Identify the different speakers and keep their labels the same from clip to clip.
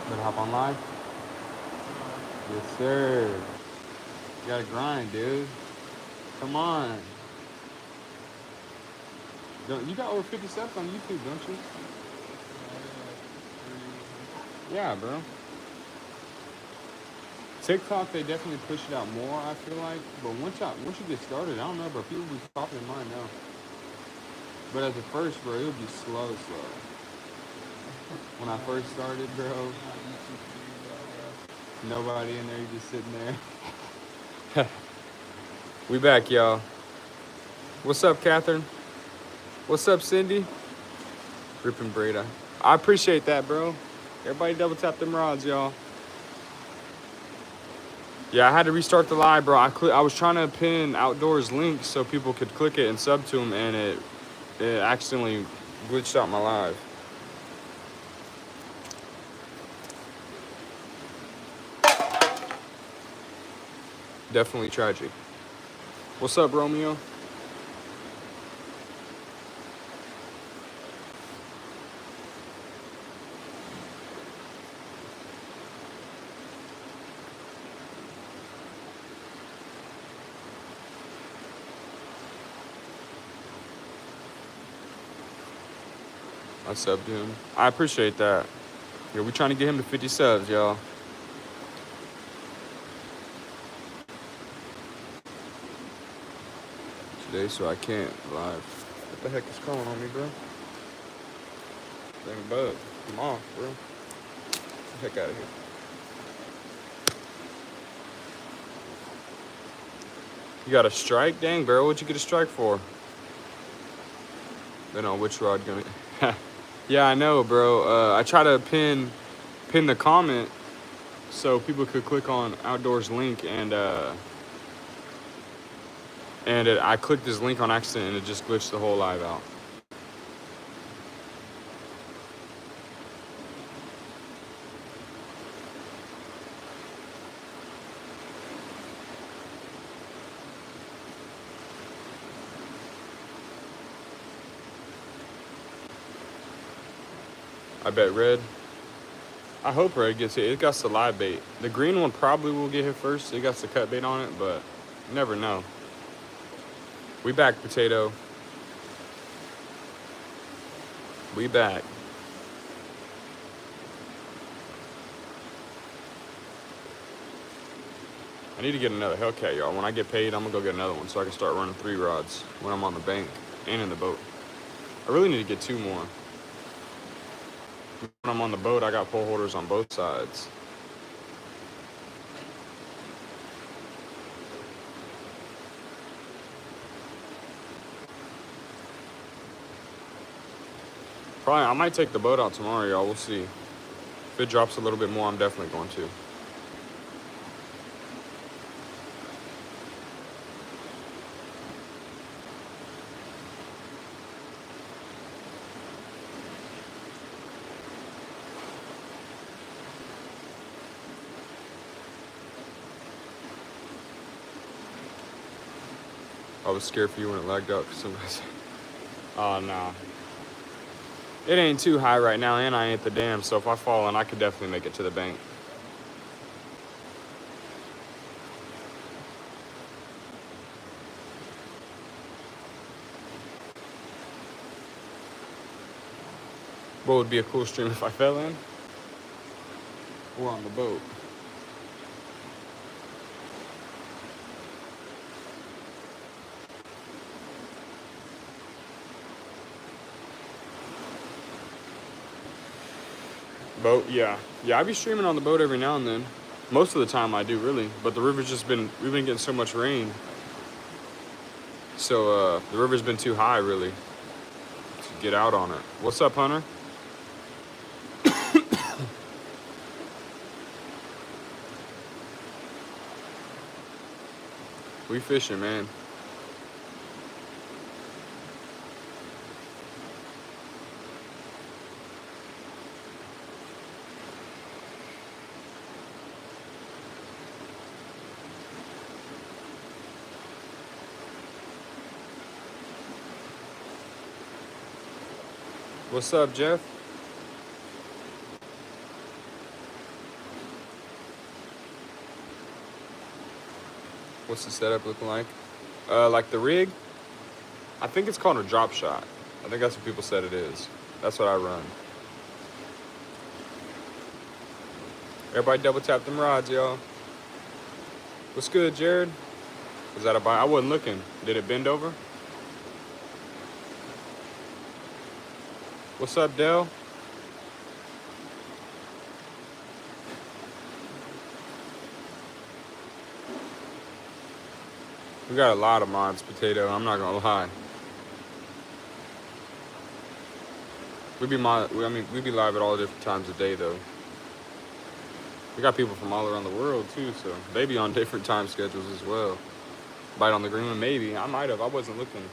Speaker 1: Better hop on live. Yes, sir. You gotta grind, dude. Come on. Don't you got over 50 subs on YouTube, don't you? Yeah, bro. TikTok, they definitely push it out more, I feel like. But once you get started, I don't know, bro. People be popping in mine now. But at the first, bro, it would be slow. When I first started, bro, nobody in there, you just sitting there. We back, y'all. What's up, Catherine? What's up, Cindy? Ripping Breda. I appreciate that, bro. Everybody double tap them rods, y'all. Yeah, I had to restart the live, bro. I was trying to pin Outdoors link so people could click it and sub to them, and it accidentally glitched out my live. Definitely tragic. What's up, Romeo? I subbed him. I appreciate that. Yeah, we trying to get him to 50 subs, y'all. Today, so I can't live. What the heck is calling on me, bro? Dang bug. Come on, bro. Get the heck out of here. You got a strike? Dang, Barrel, what'd you get a strike for? Then on which rod gonna... Yeah, I know, bro. I try to pin the comment so people could click on Outdoors link, and I clicked this link on accident and it just glitched the whole live out. I bet Red. I hope Red gets hit. It got the live bait. The green one probably will get hit first. It got the cut bait on it, but you never know. We back, Potato. We back. I need to get another Hellcat, y'all. When I get paid, I'm gonna go get another one so I can start running 3 rods when I'm on the bank and in the boat. I really need to get 2 more. When I'm on the boat, I got pole holders on both sides. Probably, I might take the boat out tomorrow, y'all. We'll see. If it drops a little bit more, I'm definitely going to. I was scared for you when it lagged out for some reason. Oh, no. It ain't too high right now, and I ain't the dam, so if I fall in, I could definitely make it to the bank. What would be a cool stream if I fell in? Or on the boat. Boat, yeah. Yeah, I be streaming on the boat every now and then. Most of the time I do, really. But the river's just been, we've been getting so much rain. So the river's been too high, really, to get out on it. What's up, Hunter? We fishing, man. What's up, Jeff? What's the setup looking like the rig? I think it's called a drop shot. I think that's what people said it is. That's what I run. Everybody double tap them rods, y'all. What's good, Jared? Was that a bite? I wasn't looking. Did it bend over? What's up, Dell? We got a lot of mods, Potato. I'm not gonna lie. We be live at all different times of day, though. We got people from all around the world too, so they be on different time schedules as well. Bite on the green one, maybe. I might have. I wasn't looking.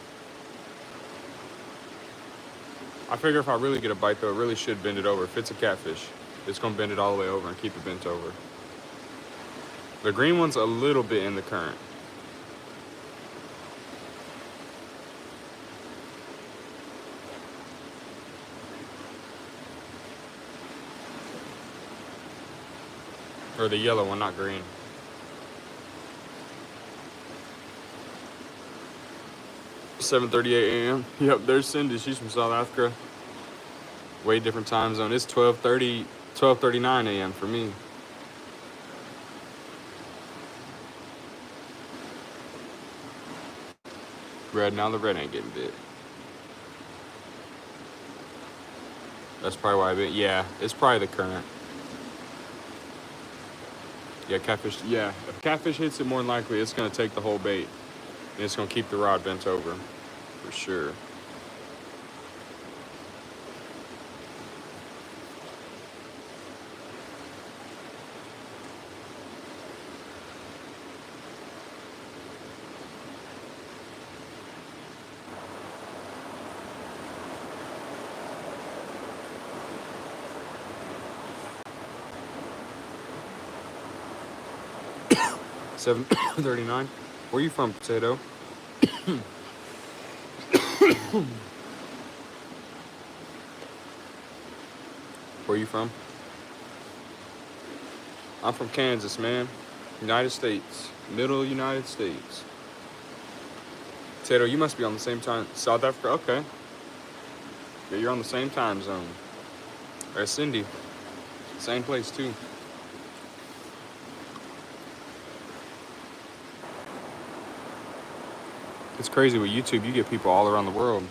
Speaker 1: I figure if I really get a bite, though, it really should bend it over. If it's a catfish, it's gonna bend it all the way over and keep it bent over. The green one's a little bit in the current. Or the yellow one, not green. $7:38 a.m. Yep, there's Cindy. She's from South Africa. Way different time zone. It's 12:39 a.m. for me. Red, now the red ain't getting bit. That's probably why I bit. Yeah, it's probably the current. Yeah, catfish. Yeah, if catfish hits it, more than likely it's gonna take the whole bait, and it's gonna keep the rod bent over, for sure. $7:39. Where you from, Potato? Where you from? I'm from Kansas, man. United States. Middle United States. Potato, you must be on the same time. South Africa? Okay. Yeah, you're on the same time zone. There's Cindy. Same place, too. It's crazy with YouTube, you get people all around the world.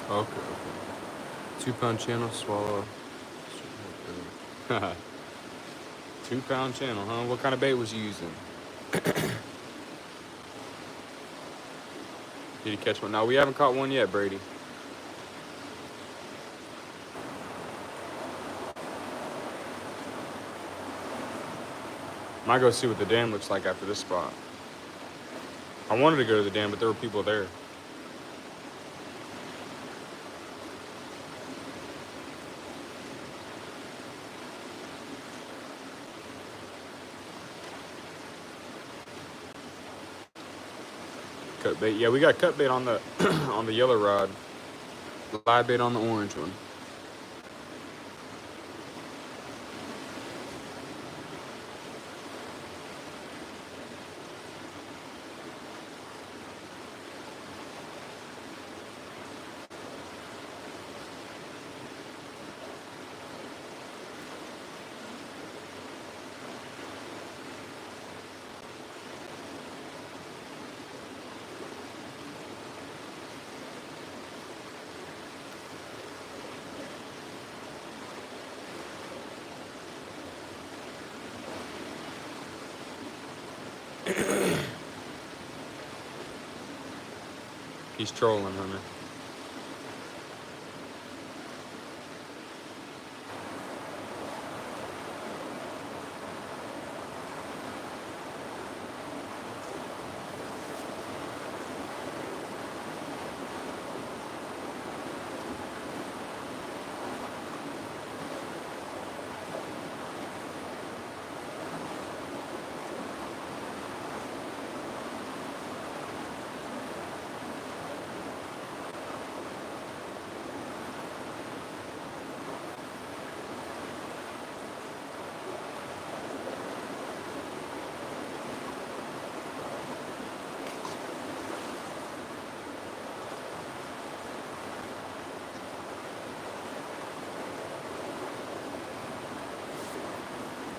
Speaker 1: Okay. 2-pound channel, swallow. 2-pound channel, huh? What kind of bait was you using? Did you catch one? No, we haven't caught one yet, Brady. Might go see what the dam looks like after this spot. I wanted to go to the dam, but there were people there. Cut bait. Yeah, we got cut bait on the on the yellow rod. Live bait on the orange one. He's trolling, Hunter.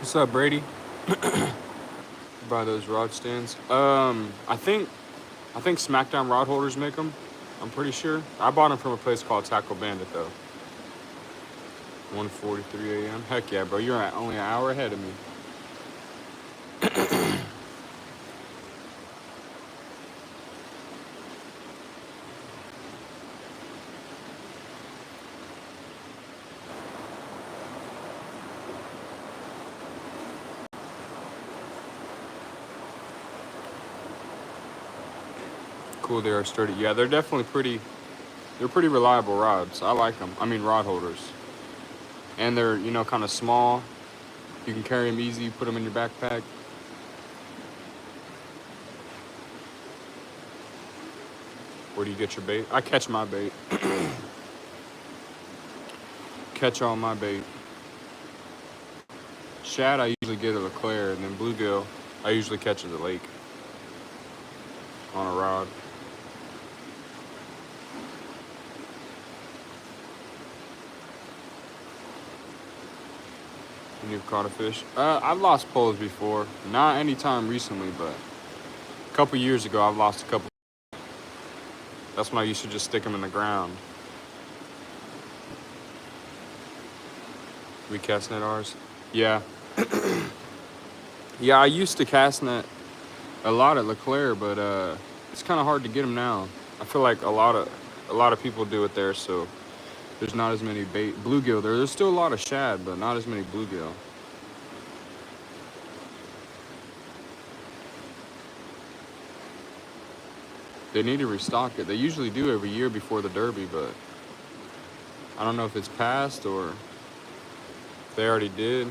Speaker 1: What's up, Brady? Buy those rod stands. I think SmackDown rod holders make them. I'm pretty sure. I bought them from a place called Tackle Bandit though. 1:43 a.m. Heck yeah, bro. You're only an hour ahead of me. Cool, they are sturdy. Yeah, they're definitely pretty. They're pretty reliable rods. I like them. I mean, rod holders. And they're, kind of small. You can carry them easy. Put them in your backpack. Where do you get your bait? I catch my bait. Catch all my bait. Shad, I usually get at LeClaire, and then bluegill, I usually catch at the lake on a rod. You've caught a fish? I've lost poles before. Not anytime recently, but a couple years ago, I've lost a couple. That's when I used to just stick them in the ground. We cast net ours? Yeah. Yeah, I used to cast net a lot at LeClaire, but it's kind of hard to get them now. I feel like a lot of people do it there, so there's not as many bluegill there. There's still a lot of shad, but not as many bluegill. They need to restock it. They usually do every year before the Derby, but I don't know if it's passed or if they already did.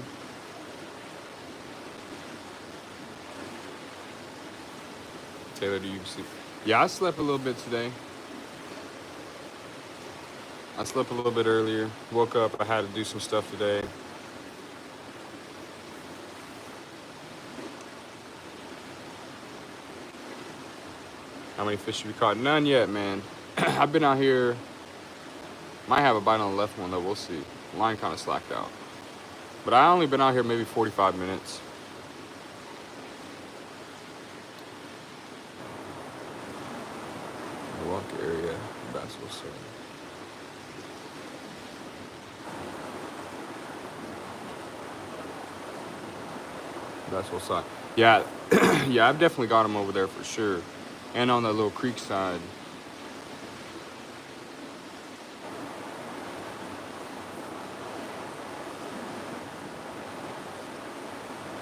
Speaker 1: Taylor, do you see? Yeah, I slept a little bit today. I slept a little bit earlier. Woke up, I had to do some stuff today. How many fish have you caught? None yet, man. I've been out here. Might have a bite on the left one, though. We'll see. Line kind of slacked out. But I only been out here maybe 45 minutes. Milwaukee area, Bassville City. Bassville side. Yeah, yeah, I've definitely got them over there for sure. And on the little creek side.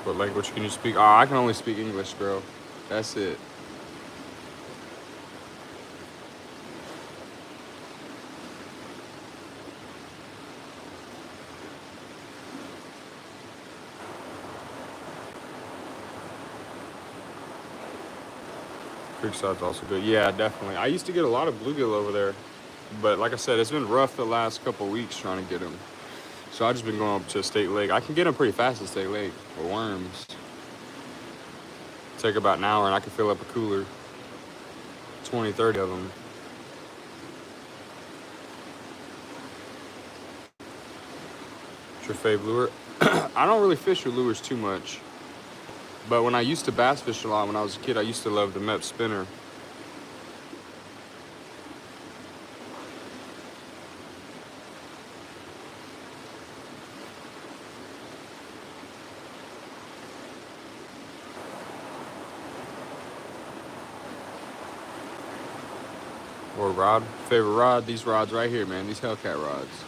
Speaker 1: What language can you speak? Oh, I can only speak English, bro. That's it. Creekside's also good. Yeah, definitely. I used to get a lot of bluegill over there. But like I said, it's been rough the last couple of weeks trying to get them. So I've just been going up to State Lake. I can get them pretty fast at State Lake for worms. Take about an hour and I can fill up a cooler. 20, 30 of them. What's your fave lure? I don't really fish with lures too much. But when I used to bass fish a lot when I was a kid, I used to love the Mep spinner. Or rod. Favorite rod? These rods right here, man. These Hellcat rods.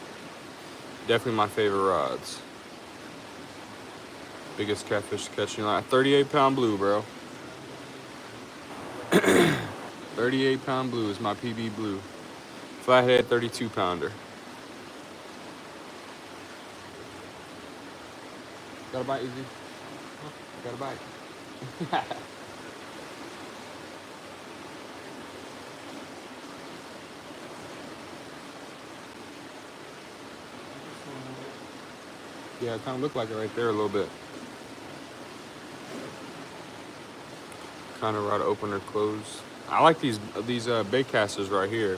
Speaker 1: Definitely my favorite rods. Biggest catfish catching line. 38-pound blue, bro. 38-pound blue is my PB blue. Flathead 32-pounder. Got a bite, Izzy? Got a bite. Yeah, it kind of looked like it right there a little bit. Kind of rod opener close. I like these bait casters right here.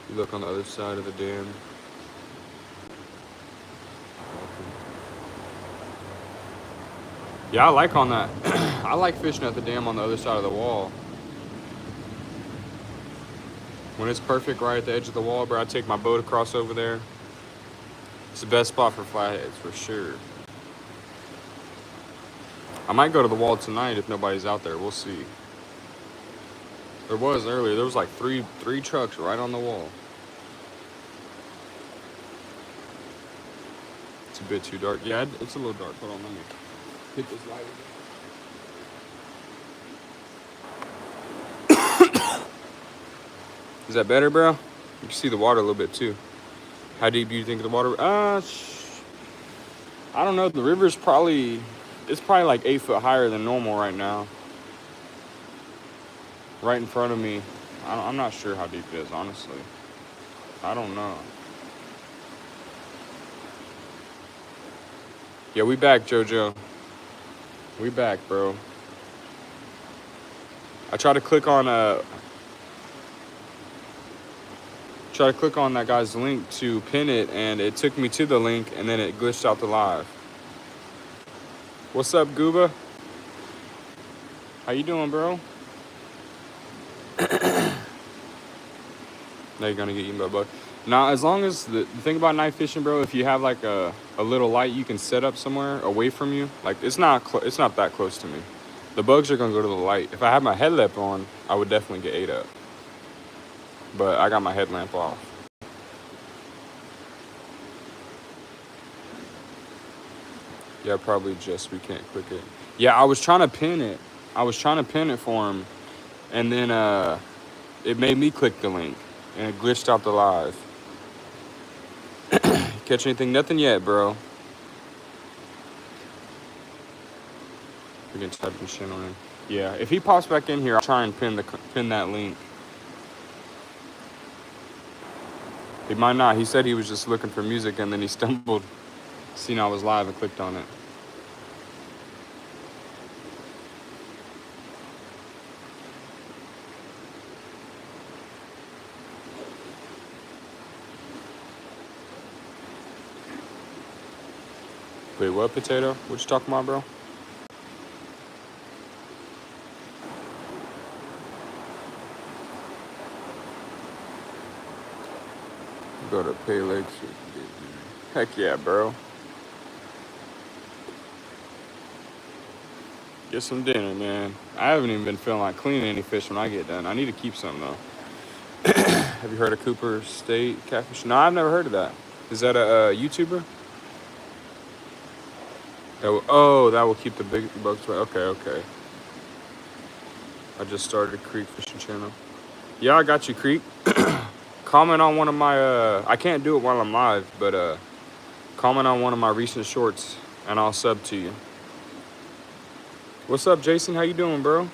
Speaker 1: You look on the other side of the dam. Yeah, I like on that. I like fishing at the dam on the other side of the wall. When it's perfect right at the edge of the wall, bro, I take my boat across over there. It's the best spot for flatheads, for sure. I might go to the wall tonight if nobody's out there. We'll see. There was earlier. There was like three trucks right on the wall. It's a bit too dark. Yeah, it's a little dark. Hold on, let me hit this light. Is that better, bro? You can see the water a little bit too. How deep do you think the water? I don't know. The river's probably, it's probably like 8 foot higher than normal right now. Right in front of me. I'm not sure how deep it is, honestly. I don't know. Yeah, we back, JoJo. We back, bro. I tried to click on that guy's link to pin it, and it took me to the link, and then it glitched out the live. What's up, Gooba? How you doing, bro? Now you're gonna get eaten by a bug. Now, as long as the thing about night fishing, bro, if you have like a little light you can set up somewhere away from you, like it's not that close to me. The bugs are gonna go to the light. If I had my headlamp on, I would definitely get ate up. But I got my headlamp off. Yeah, probably just we can't click it. Yeah, I was trying to pin it. For him, and then it made me click the link, and it glitched out the live. Catch anything? Nothing yet, bro. We can type some shit on him. Yeah, if he pops back in here, I'll try and pin that link. He might not. He said he was just looking for music, and then he stumbled, seen I was live, and clicked on it. Wait, what, Potato? What you talking about, bro? Go to Pay Lake. Heck yeah, bro. Get some dinner, man. I haven't even been feeling like cleaning any fish when I get done. I need to keep some, though. Have you heard of Cooper State Catfish? No, I've never heard of that. Is that a YouTuber? That will keep the big bugs away. Okay. I just started a creek fishing channel. Yeah, I got you, Creek. Comment on one of my, I can't do it while I'm live, but comment on one of my recent shorts, and I'll sub to you. What's up, Jason? How you doing, bro?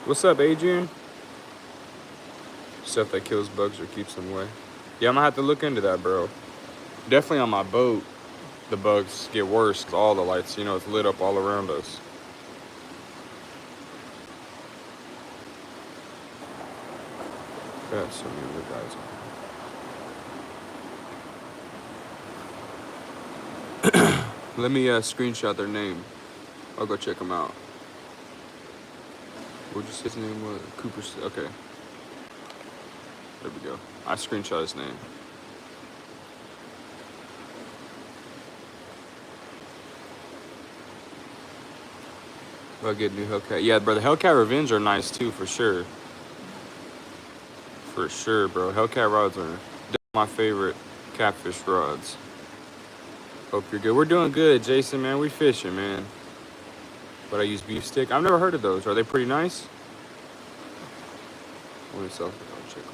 Speaker 1: What's up, Adrian? Stuff that kills bugs or keeps them away. Yeah, I'm gonna have to look into that, bro. Definitely on my boat, the bugs get worse because all the lights, it's lit up all around us. Got so many other guys on. Let me screenshot their name. I'll go check them out. What just his name was? Cooper. Okay. There we go. I screenshot his name. I'll get new Hellcat. Yeah, bro, the Hellcat Revenge are nice too, for sure. For sure, bro. Hellcat rods are my favorite catfish rods. Hope you're good. We're doing good, Jason, man. We fishing, man. But I use beef stick. I've never heard of those. Are they pretty nice? Let me check with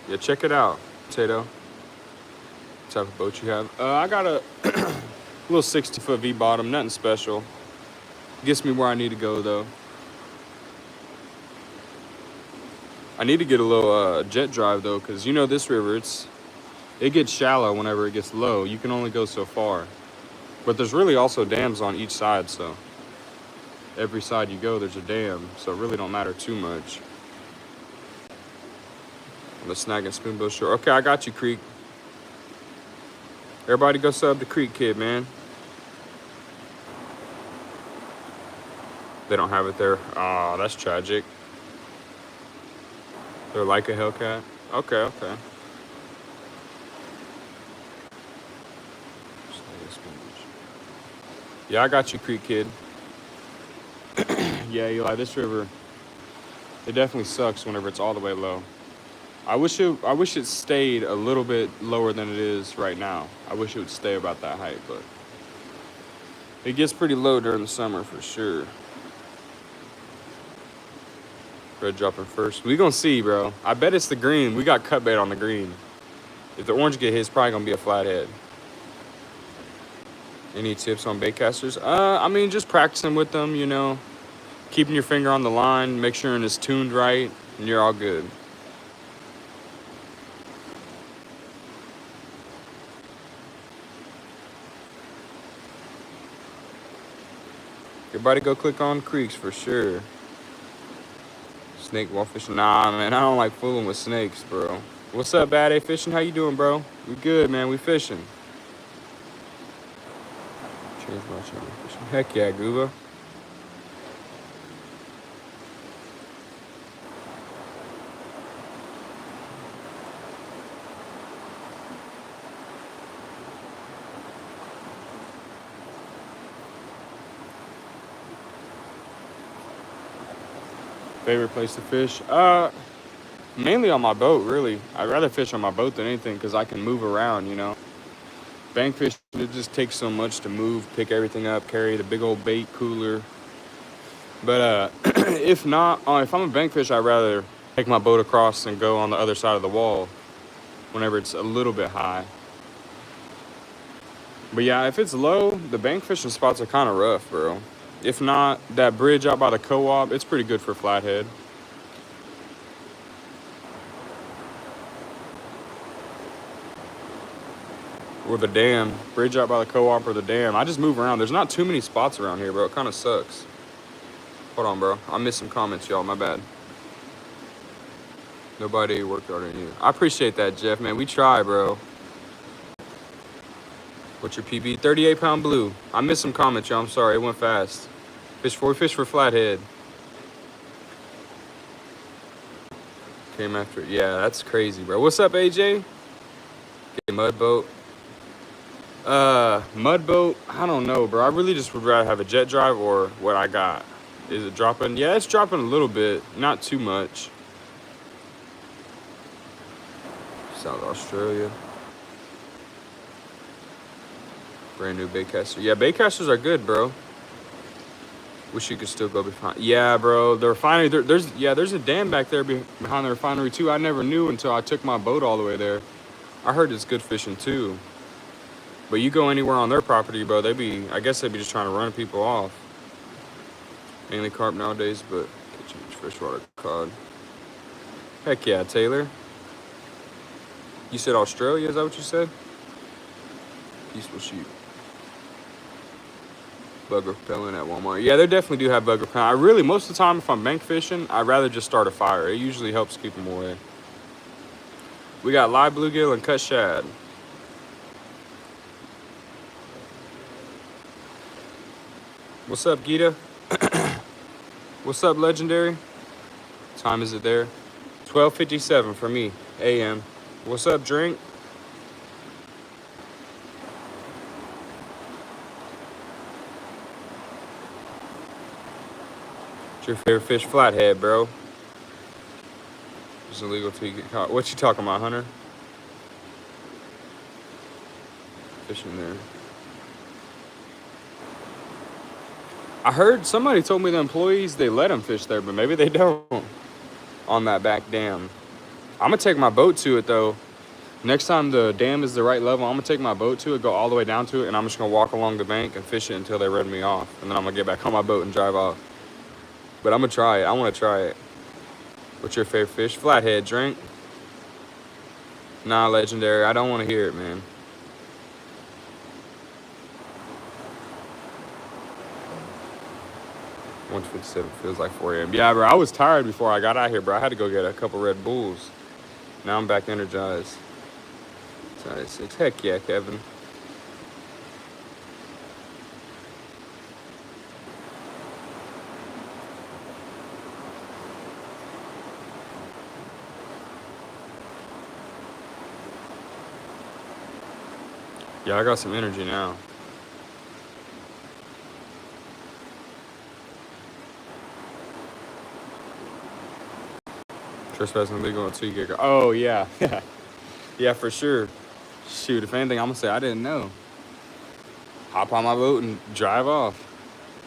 Speaker 1: you. Yeah, check it out, Tato. What type of boat you have? I got a little 60-foot V-bottom. Nothing special. Gets me where I need to go, though. I need to get a little jet drive, though, because you know this river, it gets shallow whenever it gets low. You can only go so far. But there's really also dams on each side, so every side you go, there's a dam, so it really don't matter too much. On the Snag and Spoonbill Shore. Okay, I got you, Creek. Everybody go sub the Creek Kid, man. They don't have it there. Oh, that's tragic. They're like a Hellcat. Okay. Yeah, I got you, Creek Kid. Yeah, Eli, this river, it definitely sucks whenever it's all the way low. I wish it stayed a little bit lower than it is right now. I wish it would stay about that height, but it gets pretty low during the summer for sure. Red dropping first. We gonna see, bro. I bet it's the green. We got cut bait on the green. If the orange get hit, it's probably gonna be a flathead. Any tips on bait casters? I mean, just practicing with them, you know. Keeping your finger on the line, make sure it's tuned right, and you're all good. Everybody go click on creeks for sure. Snake while fishing. Nah, man, I don't like fooling with snakes, bro. What's up, Bad A Fishing? How you doing, bro? We good, man. We fishing. Change my channel fishing. Heck yeah, Gooba. Favorite place to fish? Mainly on my boat, really. I'd rather fish on my boat than anything because I can move around, you know. Bank fishing, it just takes so much to move, pick everything up, carry the big old bait cooler. But if not, if I'm a bank fish, I'd rather take my boat across and go on the other side of the wall whenever it's a little bit high. But yeah, if it's low, the bank fishing spots are kind of rough, bro. If not, that bridge out by the co-op, it's pretty good for flathead. Or the dam. Bridge out by the co-op or the dam. I just move around. There's not too many spots around here, bro. It kind of sucks. Hold on, bro. I missed some comments, y'all. My bad. Nobody worked harder than you. I appreciate that, Jeff, man. We try, bro. What's your PB? 38-pound blue. I missed some comments, y'all. I'm sorry. It went fast. Fish for flathead. Came after it. Yeah, that's crazy, bro. What's up, AJ? Okay, mud boat. Mud boat. I don't know, bro. I really just would rather have a jet drive or what I got. Is it dropping? Yeah, it's dropping a little bit. Not too much. South Australia. Brand new baitcaster. Yeah, baitcasters are good, bro. Wish you could still go behind. Yeah, bro. The refinery. There's a dam back there behind the refinery too. I never knew until I took my boat all the way there. I heard it's good fishing too. But you go anywhere on their property, bro, I guess they'd be just trying to run people off. Mainly carp nowadays, but catching freshwater cod. Heck yeah, Taylor. You said Australia, is that what you said? Peaceful sheep. Bug repellent at Walmart. Yeah, they definitely do have bug repellent. Most of the time, if I'm bank fishing, I'd rather just start a fire. It usually helps keep them away. We got live bluegill and cut shad. What's up, Gita? What's up, Legendary? What time is it there? 12:57 for me, a.m. What's up, Drink? What's your favorite fish? Flathead, bro. It's illegal till you get caught. What you talking about, Hunter? Fishing there. I heard somebody told me the employees, they let them fish there, but maybe they don't on that back dam. I'm going to take my boat to it, though. Next time the dam is the right level, I'm going to take my boat to it, go all the way down to it, and I'm just going to walk along the bank and fish it until they red me off. And then I'm going to get back on my boat and drive off. But I'm going to try it. I want to try it. What's your favorite fish? Flathead, drink? Nah, legendary. I don't want to hear it, man. $1:57 feels like 4 a.m. Yeah, bro, I was tired before I got out here, bro. I had to go get a couple Red Bulls. Now I'm back energized. Saturday 6. Heck yeah, Kevin. Yeah, I got some energy now. Trespassing illegal until you get. Oh yeah, yeah, for sure. Shoot, if anything, I'm gonna say I didn't know. Hop on my boat and drive off.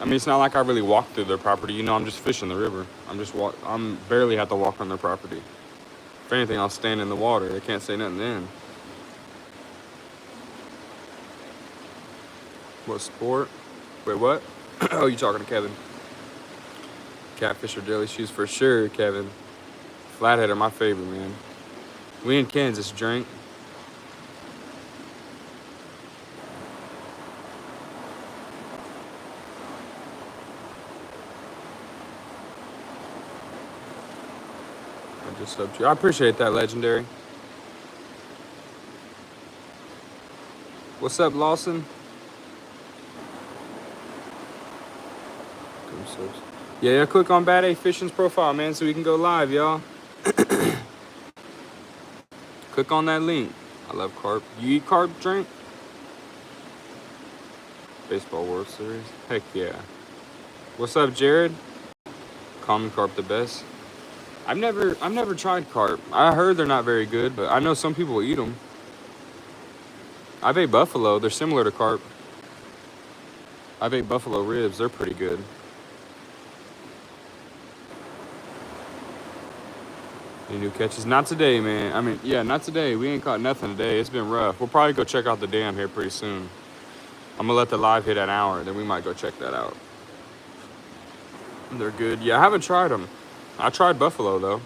Speaker 1: I mean, it's not like I really walk through their property. You know, I'm just fishing the river. I'm barely have to walk on their property. If anything, I'll stand in the water. They can't say nothing then. What sport? Wait, what? Oh, you talking to Kevin? Catfish or jelly shoes for sure, Kevin. Flathead are my favorite, man. We in Kansas, drink. I just subbed you. I appreciate that, legendary. What's up, Lawson? Yeah, click on Bad A Fishing's profile, man, so we can go live, y'all. Click on that link. I love carp. You eat carp, drink? Baseball World Series. Heck yeah. What's up, Jared? Common carp the best. I've never tried carp. I heard they're not very good, but I know some people eat them. I've ate buffalo. They're similar to carp. I've ate buffalo ribs. They're pretty good. Any new catches? Not today, man. I mean, yeah, not today. We ain't caught nothing today. It's been rough. We'll probably go check out the dam here pretty soon. I'm gonna let the live hit an hour, then we might go check that out. They're good. Yeah, I haven't tried them. I tried buffalo, though.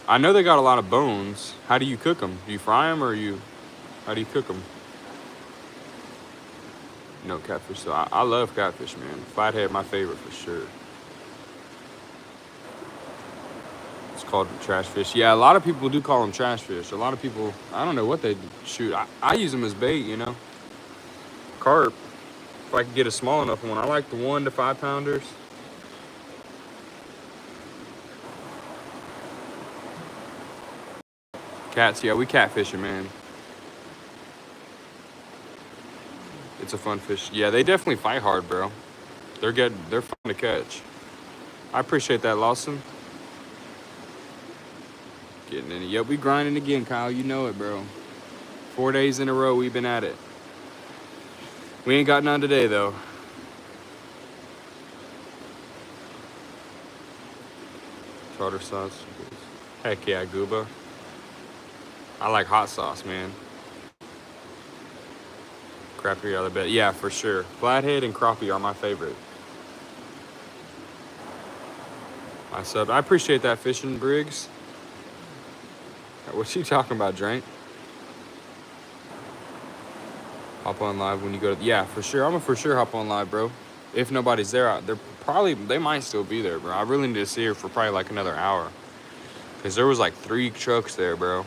Speaker 1: I know they got a lot of bones. How do you cook them? Do you fry them, or how do you cook them? No catfish. So I love catfish, man. Flathead, my favorite for sure. It's called trash fish. Yeah, a lot of people do call them trash fish. A lot of people, I don't know what they shoot. I use them as bait, you know. Carp, if I could get a small enough one. I like the 1 to 5 pounders. Cats, yeah, we catfishing, man. It's a fun fish. Yeah, they definitely fight hard, bro. They're good. They're fun to catch. I appreciate that, Lawson. Getting in it. Yep, we grinding again, Kyle. You know it, bro. 4 days in a row we've been at it. We ain't got none today, though. Tartar sauce. Heck yeah, Gooba. I like hot sauce, man. Crappie are the best. Yeah, for sure. Flathead and crappie are my favorite. I sub. I appreciate that, Fishing Briggs. What you talking about, Drink? Hop on live when you go to... Yeah, for sure. I'm gonna for sure hop on live, bro. If nobody's there, they might still be there, bro. I really need to see her for probably like another hour. Because there was like 3 trucks there, bro.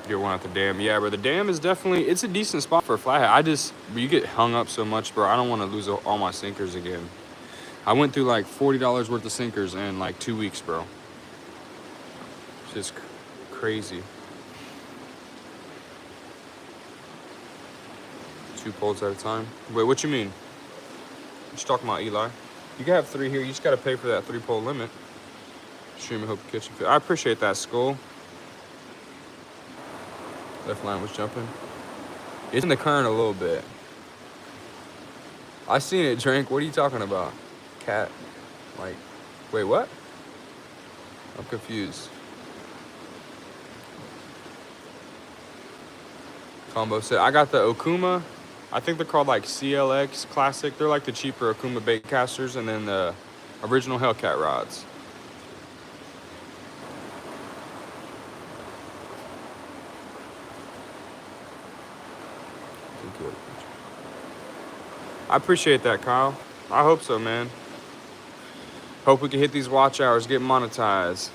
Speaker 1: Get one at the dam. Yeah, bro, the dam is definitely... It's a decent spot for a flathead. You get hung up so much, bro. I don't want to lose all my sinkers again. I went through like $40 worth of sinkers in like 2 weeks, bro. It's just crazy. 2 poles at a time. Wait, what you mean? What you talking about, Eli? You can have 3 here. You just got to pay for that 3-pole limit. Extremely hope you catch a fish. I appreciate that, Skull. Left line was jumping. It's in the current a little bit. I seen it drink. What are you talking about? Cat. Like, wait, what? I'm confused. Combo set. I got the Okuma. I think they're called like CLX Classic. They're like the cheaper Okuma bait casters, and then the original Hellcat rods. I appreciate that, Kyle. I hope so, man. Hope we can hit these watch hours, get monetized.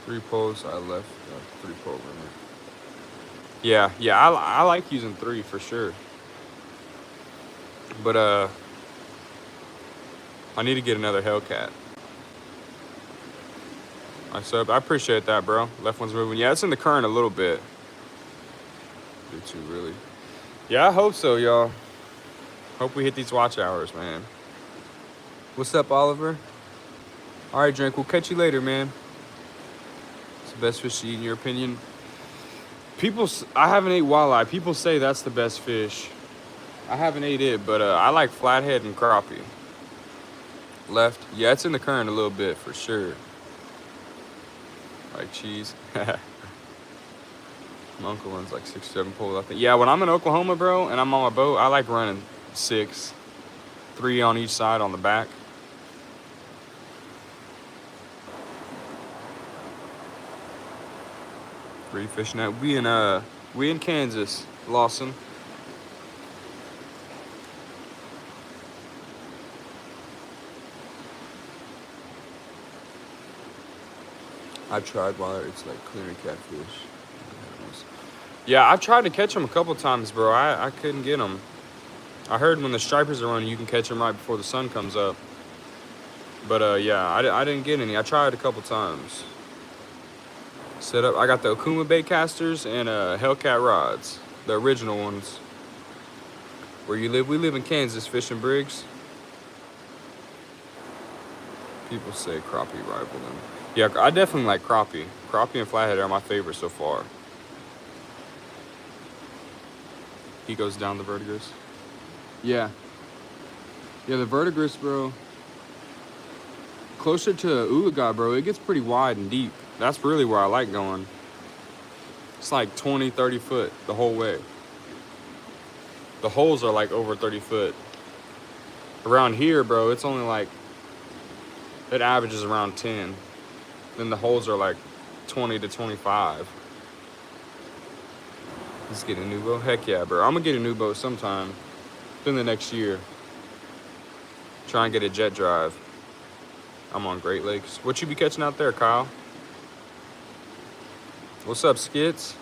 Speaker 1: Three poles, I left 3-pole limit. Yeah, I like using 3 for sure. But I need to get another Hellcat. I appreciate that, bro. Left one's moving. Yeah, it's in the current a little bit. Do too, really. Yeah, I hope so, y'all. Hope we hit these watch hours, man. What's up, Oliver? All right, Drink. We'll catch you later, man. It's the best fish to eat, in your opinion. I haven't ate walleye. People say that's the best fish. I haven't ate it, but I like flathead and crappie. Left. Yeah, it's in the current a little bit, for sure. Like cheese. My uncle runs like 6, 7 poles, I think. Yeah, when I'm in Oklahoma, bro, and I'm on my boat, I like running 6, 3 on each side on the back. Free fishing net. We in Kansas, Lawson. I tried while it's like clearing catfish. Yeah, I've tried to catch them a couple times, bro. I couldn't get them. I heard when the stripers are running, you can catch them right before the sun comes up. But yeah, I didn't get any. I tried a couple times. Set up. I got the Okuma bait casters and Hellcat rods, the original ones. Where you live? We live in Kansas, fishing Briggs. People say crappie rival them. Yeah, I definitely like crappie. Crappie and flathead are my favorite so far. He goes down the verdigris. Yeah. Yeah, the verdigris, bro. Closer to Ulaga, bro, it gets pretty wide and deep. That's really where I like going. It's like 20, 30 foot the whole way. The holes are like over 30 foot. Around here, bro, it's only like, it averages around 10. Then the holes are like 20 to 25. Let's get a new boat. Heck yeah, bro. I'm gonna get a new boat sometime within the next year. Try and get a jet drive. I'm on Great Lakes. What you be catching out there, Kyle? What's up, Skits?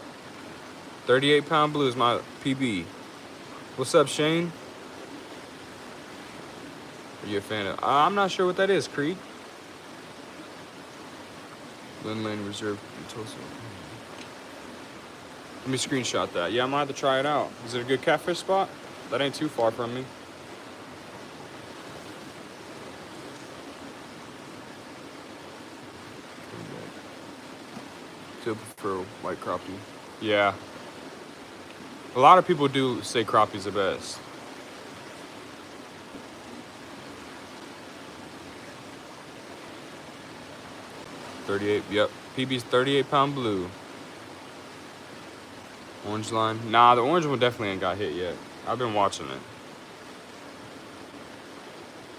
Speaker 1: 38-pound blue is my PB. What's up, Shane? Are you a fan of? I'm not sure what that is, Creed. Lynn Lane Reserve in Tulsa. Let me screenshot that. Yeah, I might have to try it out. Is it a good catfish spot? That ain't too far from me. Still prefer white crappie. Yeah. A lot of people do say crappie's the best. .38, yep. PB's 38-pound blue. Orange line. Nah, the orange one definitely ain't got hit yet. I've been watching it.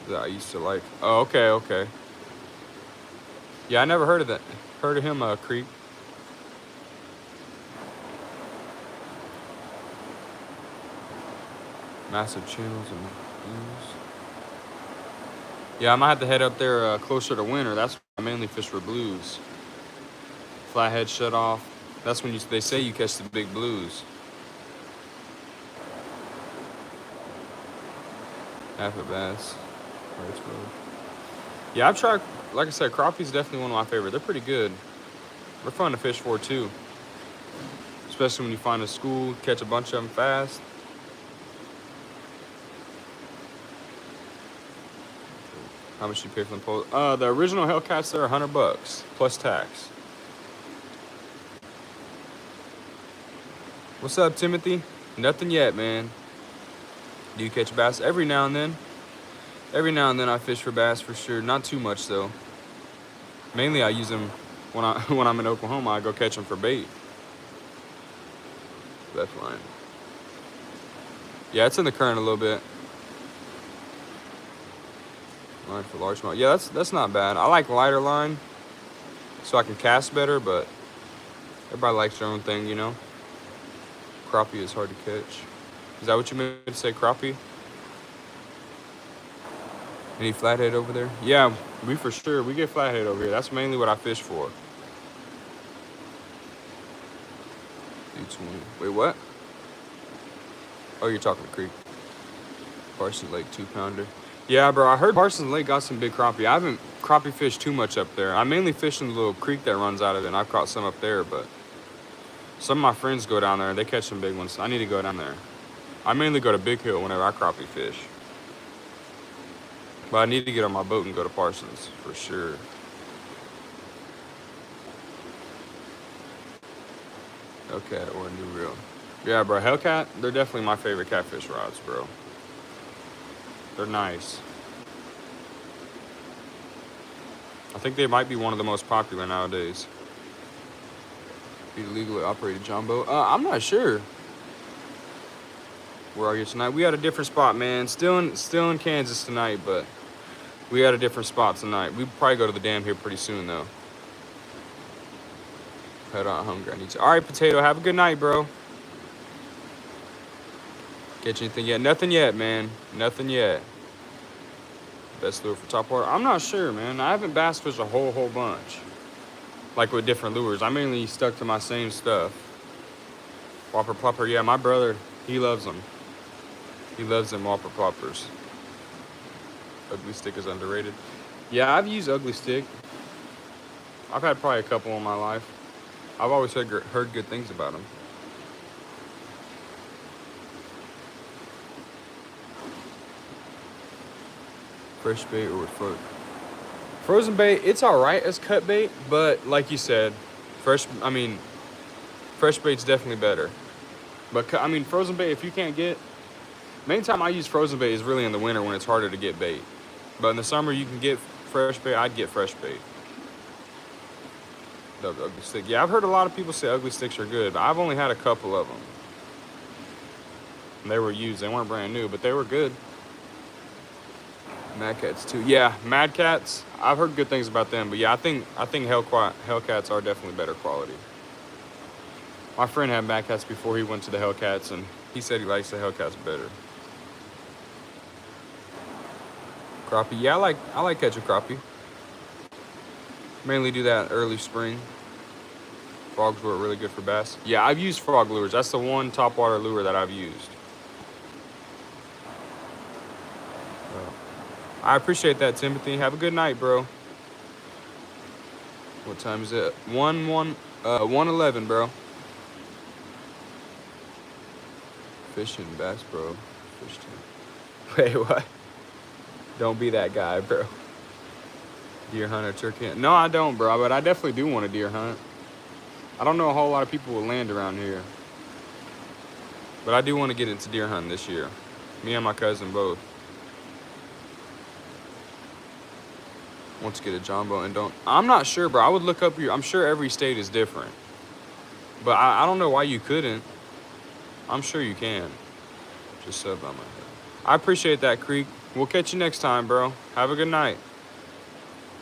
Speaker 1: That I used to like. Oh, okay. Yeah, I never heard of that. Heard of him, Creek. Massive channels and blues. Yeah, I might have to head up there closer to winter. That's where I mainly fish for blues. Flathead shut off. That's when they say you catch the big blues. Half a bass. Rights Road. Yeah, I've tried, like I said, crappie's definitely one of my favorite. They're pretty good. They're fun to fish for too. Especially when you find a school, catch a bunch of them fast. How much you pay for them poles? The original Hellcats, they're $100 plus tax. What's up, Timothy? Nothing yet, man. Do you catch bass? Every now and then. Every now and then I fish for bass for sure. Not too much though. Mainly I use them when when I'm in Oklahoma. I go catch them for bait. Left line. Yeah, it's in the current a little bit. Line for largemouth. Yeah, that's not bad. I like lighter line so I can cast better, but everybody likes their own thing, you know. Crappie is hard to catch. Is that what you meant to say, crappie? Any flathead over there? Yeah, we for sure. We get flathead over here. That's mainly what I fish for. 220. Wait, what? Oh, you're talking creek. Parsons Lake 2-pounder. Yeah, bro, I heard Parsons Lake got some big crappie. I haven't crappie fished too much up there. I mainly fish in the little creek that runs out of it, and I've caught some up there, but some of my friends go down there and they catch some big ones. I need to go down there. I mainly go to Big Hill whenever I crappie fish. But I need to get on my boat and go to Parsons for sure. Hellcat or a new reel. Yeah, bro, Hellcat, they're definitely my favorite catfish rods, bro. They're nice. I think they might be one of the most popular nowadays. Be legally operated jumbo. I'm not sure. Where are you tonight? We had a different spot, man. Still in Kansas tonight, but we had a different spot tonight. We probably go to the dam here pretty soon, though. Head on hungry. I need to. All right, Potato. Have a good night, bro. Catch anything yet? Nothing yet, man. Nothing yet. Best lure for top water? I'm not sure, man. I haven't bass fished a whole bunch. Like with different lures. I mainly stuck to my same stuff. Whopper plopper. Yeah, my brother, he loves them. He loves them whopper ploppers. Ugly stick is underrated. Yeah, I've used ugly stick. I've had probably a couple in my life. I've always heard good things about them. Fresh bait or with float? Frozen bait, it's all right as cut bait, but like you said, fresh bait's definitely better. But frozen bait, if you can't get, main time I use frozen bait is really in the winter when it's harder to get bait. But in the summer you can get fresh bait. I'd get fresh bait. The ugly stick. Yeah, I've heard a lot of people say ugly sticks are good, but I've only had a couple of them. And they were used. They weren't brand new, but they were good. Mad Cats too. Yeah, Mad Cats. I've heard good things about them, but yeah, I think Hellcats are definitely better quality. My friend had Mad Cats before he went to the Hellcats, and he said he likes the Hellcats better. Crappie. Yeah, I like catching crappie. Mainly do that in early spring. Frogs were really good for bass. Yeah, I've used frog lures. That's the one topwater lure that I've used. I appreciate that, Timothy. Have a good night, bro. What time is it? 1:11, bro. Fishing, bass, bro. Fish team. Wait, what? Don't be that guy, bro. Deer hunter, turkey hunt. No, I don't, bro, but I definitely do want a deer hunt. I don't know a whole lot of people with land around here. But I do want to get into deer hunting this year. Me and my cousin both. Want to get a jumbo and don't. I'm not sure, bro. I would look up I'm sure every state is different. But I don't know why you couldn't. I'm sure you can. Just sub on my head. I appreciate that, Creek. We'll catch you next time, bro. Have a good night.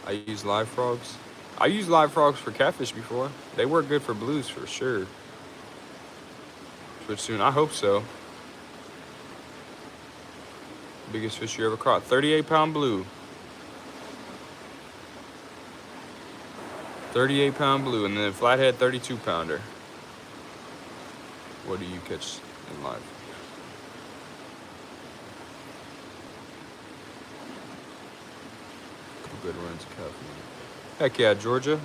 Speaker 1: I use live frogs. I used live frogs for catfish before. They work good for blues for sure. Switch soon. I hope so. Biggest fish you ever caught. 38-pound blue. 38-pound blue, and then flathead 32-pounder. What do you catch in live? good runs of coffee. Heck yeah, Georgia.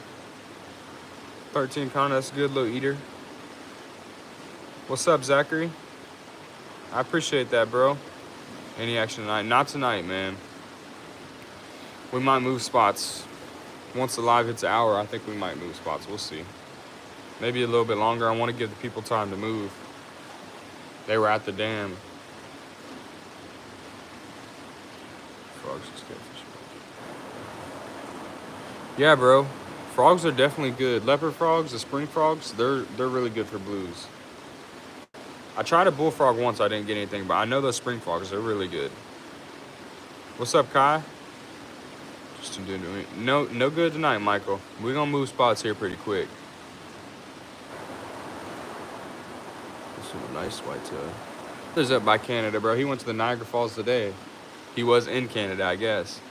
Speaker 1: 13 pound, that's a good little eater. What's up, Zachary? I appreciate that, bro. Any action tonight? Not tonight, man. We might move spots. Once the live hits an hour, I think we might move spots. We'll see. Maybe a little bit longer. I want to give the people time to move. They were at the dam. Frogs is catfish. Yeah, bro. Frogs are definitely good. Leopard frogs, the spring frogs, they're really good for blues. I tried a bullfrog once, I didn't get anything, but I know those spring frogs, they're really good. What's up, Kai? Just doing no good tonight, Michael. We're gonna move spots here pretty quick. This is a nice whitetail. There's up by Canada, bro. He went to the Niagara Falls today. He was in Canada, I guess.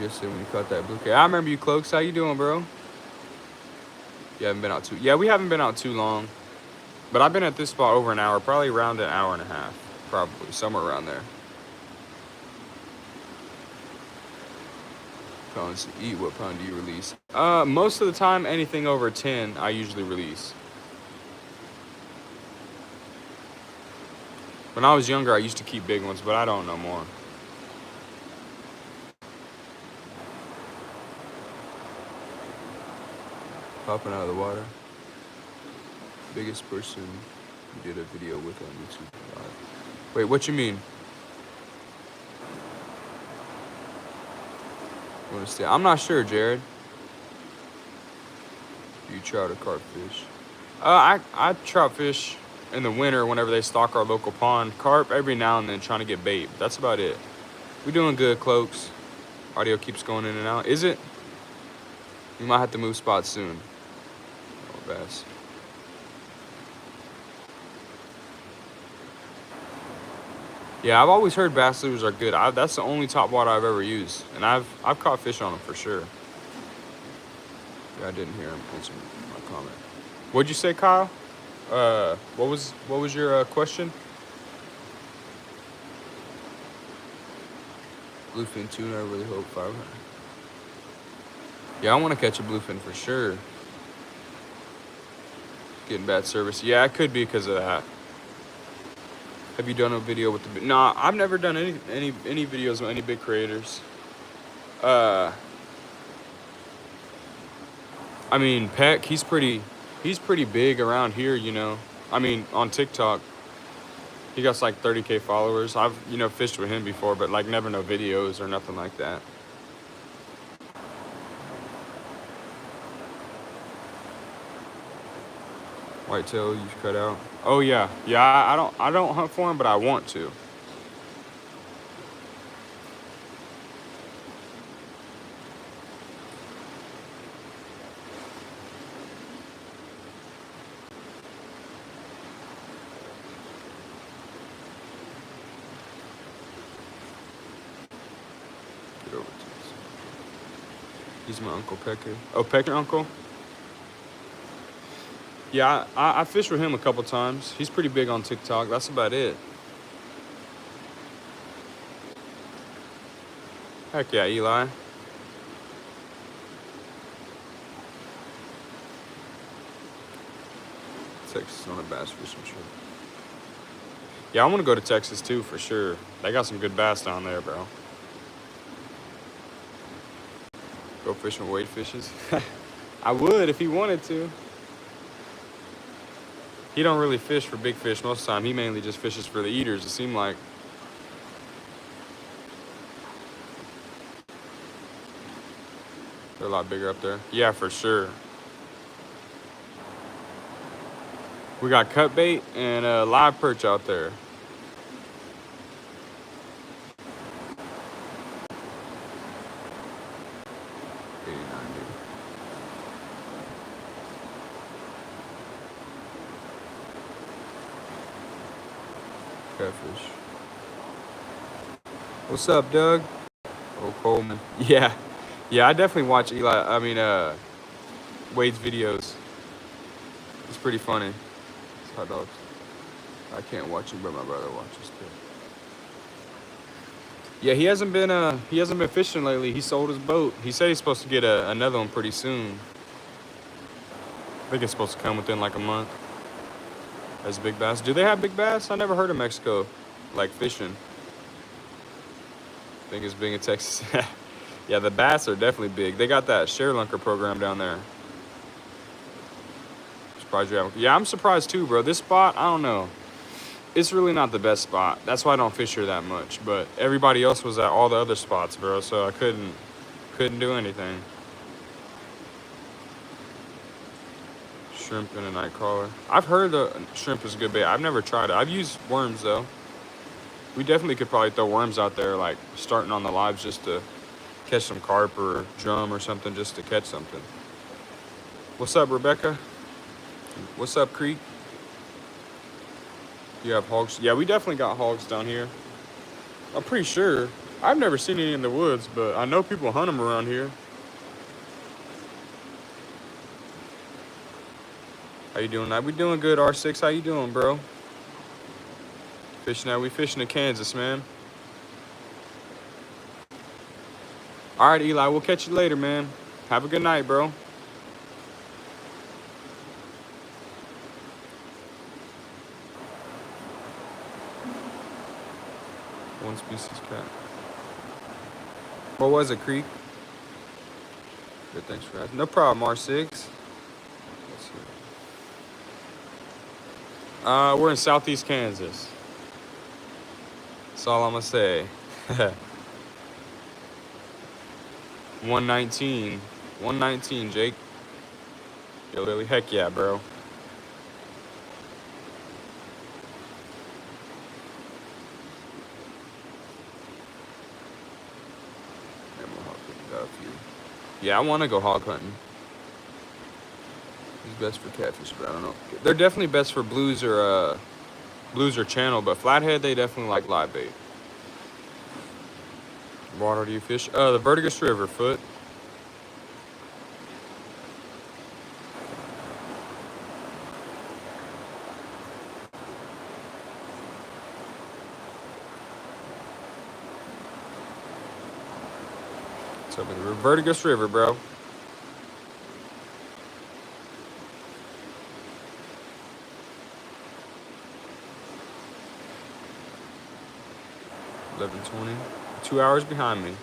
Speaker 1: Yesterday when you caught that blue cat. I remember you, Cloaks. How you doing, bro? You haven't been out too... Yeah, we haven't been out too long. But I've been at this spot over an hour. Probably around an hour and a half. Probably. Somewhere around there. Pounds to eat. What pound do you release? Most of the time, anything over 10, I usually release. When I was younger, I used to keep big ones, but I don't no more. Popping out of the water. Biggest person you did a video with on YouTube Live. Wait, what you mean? Want to stay? I'm not sure, Jared. You trout or carp fish? I trout fish in the winter whenever they stock our local pond. Carp every now and then, trying to get bait. That's about it. We doing good, Cloaks. Audio keeps going in and out. Is it? We might have to move spots soon. Oh, bass. Yeah, I've always heard bass lures are good. That's the only top water I've ever used, and I've caught fish on them for sure. Yeah, I didn't hear him answer my comment. What'd you say, Kyle? What was your question? Bluefin tuna, I really hope 500. Yeah, I want to catch a bluefin for sure. Getting bad service. Yeah, it could be because of that. Have you done a video with the... Nah, I've never done any videos with any big creators. I mean, Peck, he's pretty big around here, you know. I mean, on TikTok. He got like 30K followers. I've, you know, fished with him before, but like never no videos or nothing like that. Whitetail you cut out. Oh yeah, yeah. I don't hunt for him, but I want to. Get over to this. He's my Uncle Pecker. Oh, Pecker Uncle. Yeah, I fished with him a couple times. He's pretty big on TikTok. That's about it. Heck yeah, Eli. Texas on a bass fishing trip. Yeah, I want to go to Texas too, for sure. They got some good bass down there, bro. Go fishing with wade fishes. I would if he wanted to. He don't really fish for big fish most of the time. He mainly just fishes for the eaters, it seemed like. They're a lot bigger up there. Yeah, for sure. We got cut bait and live perch out there. Catfish. What's up, Doug? Oh, Coleman. Yeah. Yeah, I definitely watch Wade's videos. It's pretty funny. It's hot dogs. I can't watch it, but my brother watches too. Yeah, he hasn't been fishing lately. He sold his boat. He said he's supposed to get another one pretty soon. I think it's supposed to come within like a month. As big bass. Do they have big bass? I never heard of Mexico, like fishing. I think it's big in Texas. Yeah, the bass are definitely big. They got that share lunker program down there. Surprised you haven't. Yeah, I'm surprised too, bro. This spot, I don't know. It's really not the best spot. That's why I don't fish here that much. But everybody else was at all the other spots, bro. So I couldn't do anything. Shrimp and a night crawler. I've heard the shrimp is a good bait. I've never tried it. I've used worms though. We definitely could probably throw worms out there, like starting on the lives just to catch some carp or drum or something, just to catch something. What's up, Rebecca? What's up, Creek? You have hogs? Yeah, we definitely got hogs down here. I'm pretty sure. I've never seen any in the woods, but I know people hunt them around here. How you doing? We doing good, R6. How you doing, bro? Fishing out. We fishing in Kansas, man. All right, Eli. We'll catch you later, man. Have a good night, bro. One species cat. What was it, Creek? Good, thanks for asking. No problem, R6. Let's see. We're in southeast Kansas. That's all I'm gonna say. 119. 119, Jake. Yo, Lily. Heck yeah, bro. Yeah, I want to go hog hunting. He's best for catfish, but I don't know. They're definitely best for blues or channel, but flathead, they definitely like live bait. Water do you fish? The Vertigus River, Foot. It's over the Vertigus River, bro. $11:20. 2 hours behind me.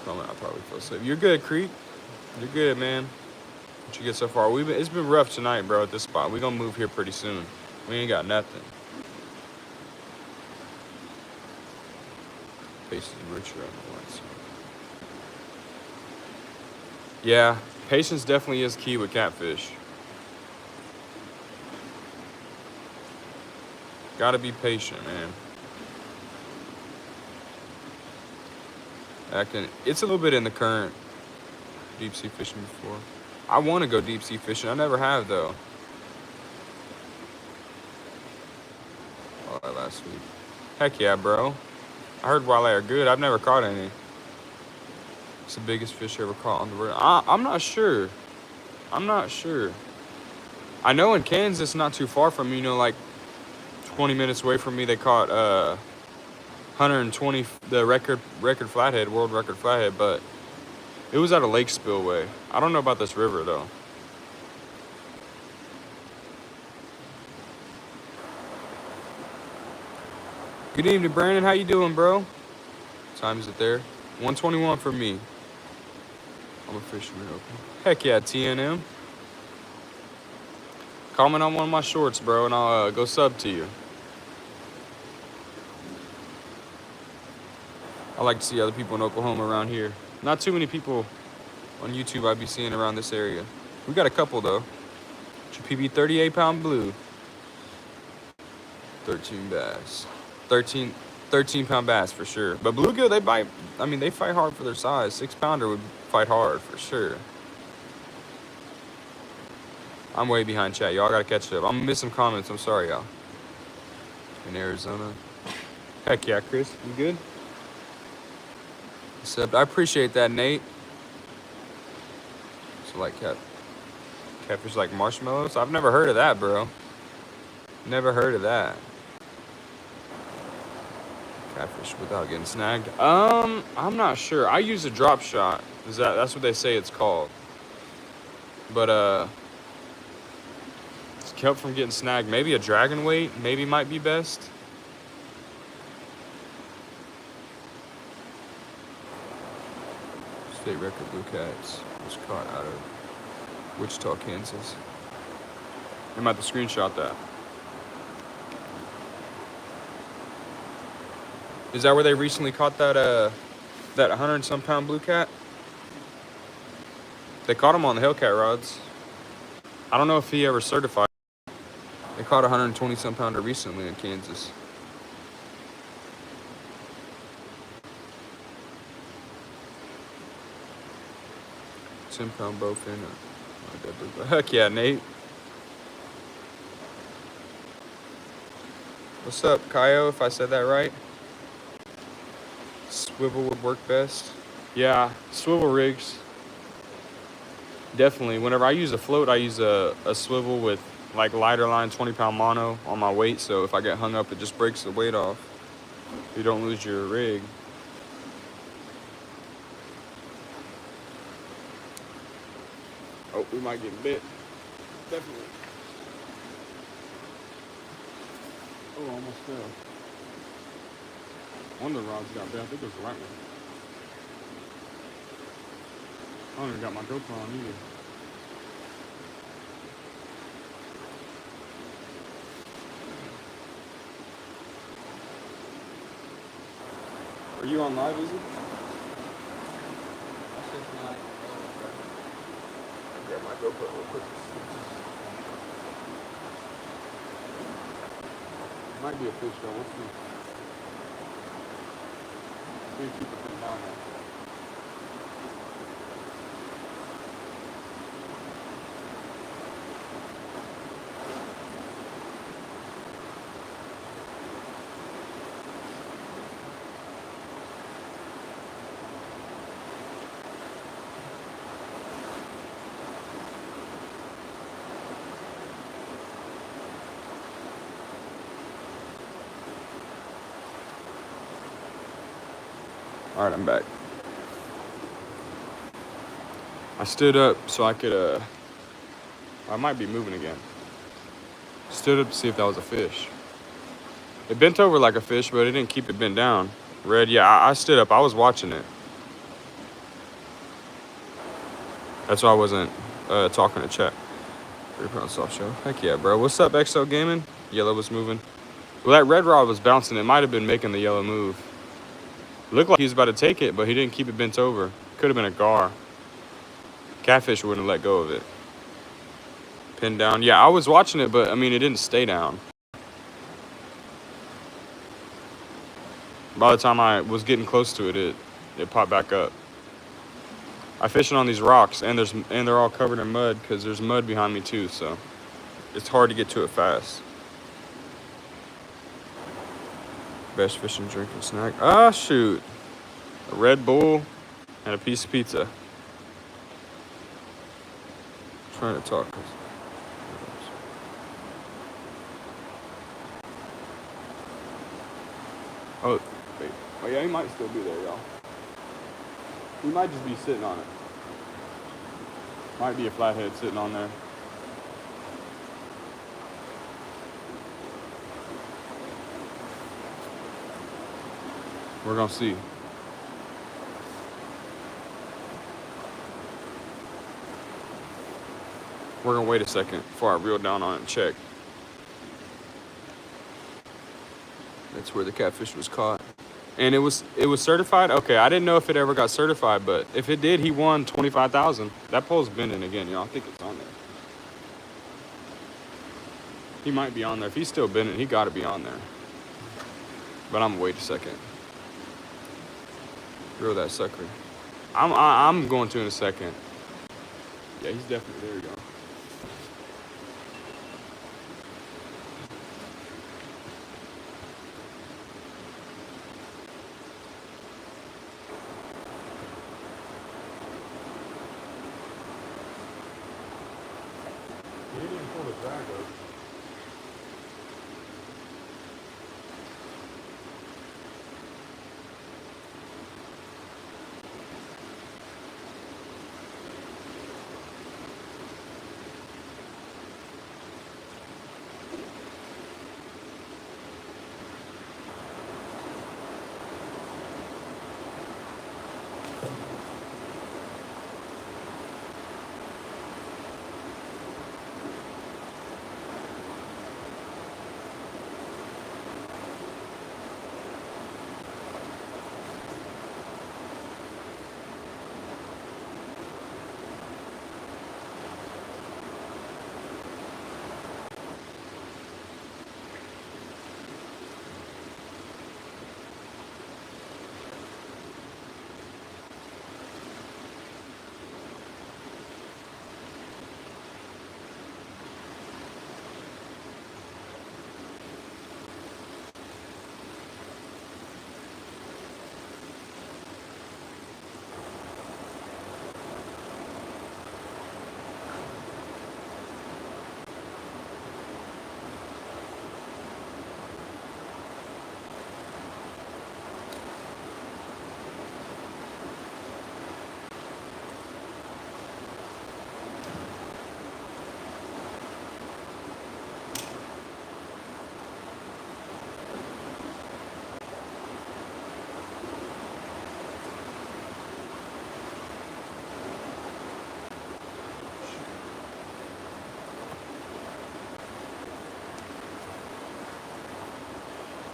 Speaker 1: I'll probably feel safe. You're good, Creek. You're good, man. What you get so far? It's been rough tonight, bro. At this spot, we gonna move here pretty soon. We ain't got nothing. Patience is richer on the ones. Yeah, patience definitely is key with catfish. Gotta be patient, man. It's a little bit in the current. Deep sea fishing before. I want to go deep sea fishing. I never have though. Walleye last week. Heck yeah, bro. I heard walleye are good. I've never caught any. It's the biggest fish I ever caught on the river. I'm not sure. I'm not sure. I know in Kansas, not too far from me, like 20 minutes away from me, they caught 120, the record flathead, world record flathead, but it was at a lake spillway. I don't know about this river though. Good evening, Brandon. How you doing, bro? What time is it there? 1:21 for me. I'm a fisherman. Okay. Heck yeah, TNM. Comment on one of my shorts, bro, and I'll go sub to you. I like to see other people in Oklahoma around here. Not too many people on YouTube I'd be seeing around this area. We got a couple though. PB 38-pound blue. 13 bass. 13-pound bass for sure. But bluegill, they bite. I mean, they fight hard for their size. 6-pounder would fight hard for sure. I'm way behind chat. Y'all gotta catch up. I'm gonna miss some comments. I'm sorry, y'all. In Arizona. Heck yeah, Chris. You good? Except I appreciate that, Nate. So like catfish like marshmallows? I've never heard of that, bro. Never heard of that. Catfish without getting snagged. I'm not sure. I use a drop shot. That's what they say it's called. But it's kept from getting snagged. Maybe a dragon weight maybe might be best. State record blue cats was caught out of Wichita, Kansas. I'm about to screenshot that. Is that where they recently caught that 100 and some pound blue cat? They caught him on the Hellcat rods. I don't know if he ever certified. They caught a 120 some pounder recently in Kansas. £10 bowfin. Heck yeah, Nate. What's up, Kaio, if I said that right? Swivel would work best. Yeah, swivel rigs. Definitely. Whenever I use a float, I use a swivel with like lighter line 20-pound mono on my weight. So if I get hung up, it just breaks the weight off. You don't lose your rig. Oh, we might get bit. Definitely. Oh, almost fell. One of the rods got bit. I think it was the right one. I don't even got my GoPro on either. Are you on live, is it? I'll grab my GoPro real quick. Might be a fish though, we'll see. Maybe keep it down there. All right, I'm back. I stood up so I could, I might be moving again. Stood up to see if that was a fish. It bent over like a fish, but it didn't keep it bent down. Red, yeah, I stood up. I was watching it. That's why I wasn't talking to chat. 3-pound soft shell. Heck yeah, bro. What's up, XO Gaming? Yellow was moving. Well, that red rod was bouncing. It might have been making the yellow move. Looked like he was about to take it, but he didn't keep it bent over. Could have been a gar. Catfish wouldn't let go of it. Pinned down. Yeah, I was watching it, but I mean, it didn't stay down. By the time I was getting close to it, it popped back up. I fishing on these rocks, and they're all covered in mud because there's mud behind me too, so it's hard to get to it fast. Best fishing, drinking snack. Ah, shoot. A Red Bull and a piece of pizza. I'm trying to talk. Oh, wait. Oh, yeah, he might still be there, y'all. He might just be sitting on it. Might be a flathead sitting on there. We're gonna see. We're gonna wait a second before I reel down on it and check. That's where the catfish was caught. And it was certified? Okay, I didn't know if it ever got certified, but if it did, he won $25,000. That pole's bending again, y'all. I think it's on there. He might be on there. If he's still bending, he gotta be on there. But I'm gonna wait a second. Reel that sucker. I'm going to in a second. Yeah, he's definitely there, y'all. He didn't even pull the drag up.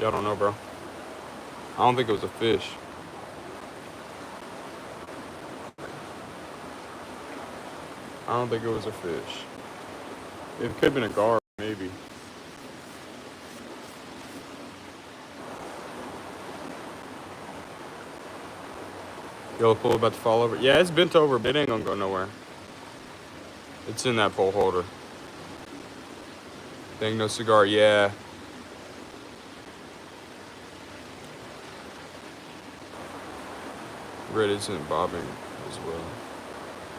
Speaker 1: Yeah, I don't know, bro. I don't think it was a fish. I don't think it was a fish. It could have been a gar, maybe. Yellow pole about to fall over. Yeah, it's bent over, but it ain't gonna go nowhere. It's in that pole holder. Dang, no cigar. Yeah. Red isn't bobbing as well.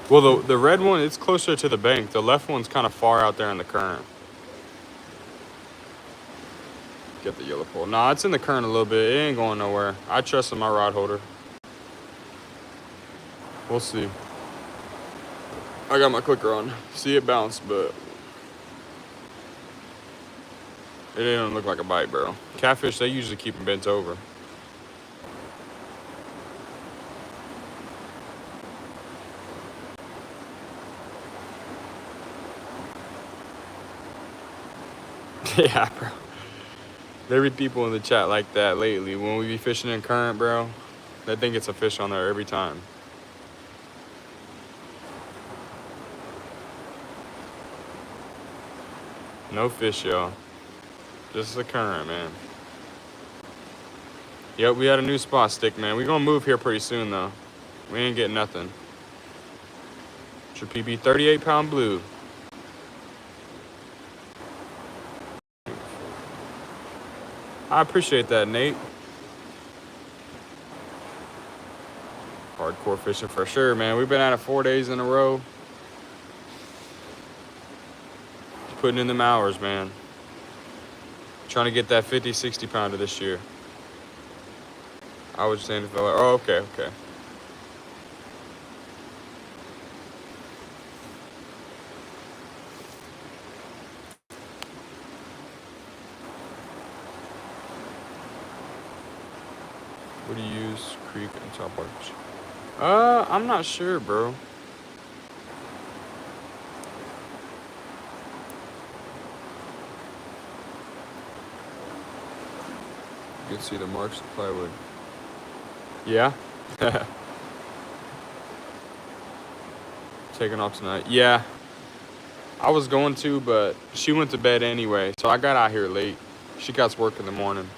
Speaker 1: Well, the red one, it's closer to the bank. The left one's kind of far out there in the current. Get the yellow pole. Nah, it's in the current a little bit. It ain't going nowhere. I trust in my rod holder. We'll see. I got my clicker on. See it bounce, but it didn't look like a bite, bro. Catfish, they usually keep them bent over. Yeah, bro. There be people in the chat like that lately. When we be fishing in current, bro, they think it's a fish on there every time. No fish, y'all. Just the current, man. Yep, we had a new spot stick, man. We gonna move here pretty soon, though. We ain't getting nothing. It's your PB 38-pound blue. I appreciate that, Nate. Hardcore fishing for sure, man. We've been at it 4 days in a row. Putting in them hours, man. Trying to get that 50, 60 pounder this year. I was saying, oh, okay. What do you use? Creek and top water? I'm not sure, bro. You can see the marks of plywood. Yeah? Taking off tonight. Yeah. I was going to, but she went to bed anyway, so I got out here late. She got to work in the morning.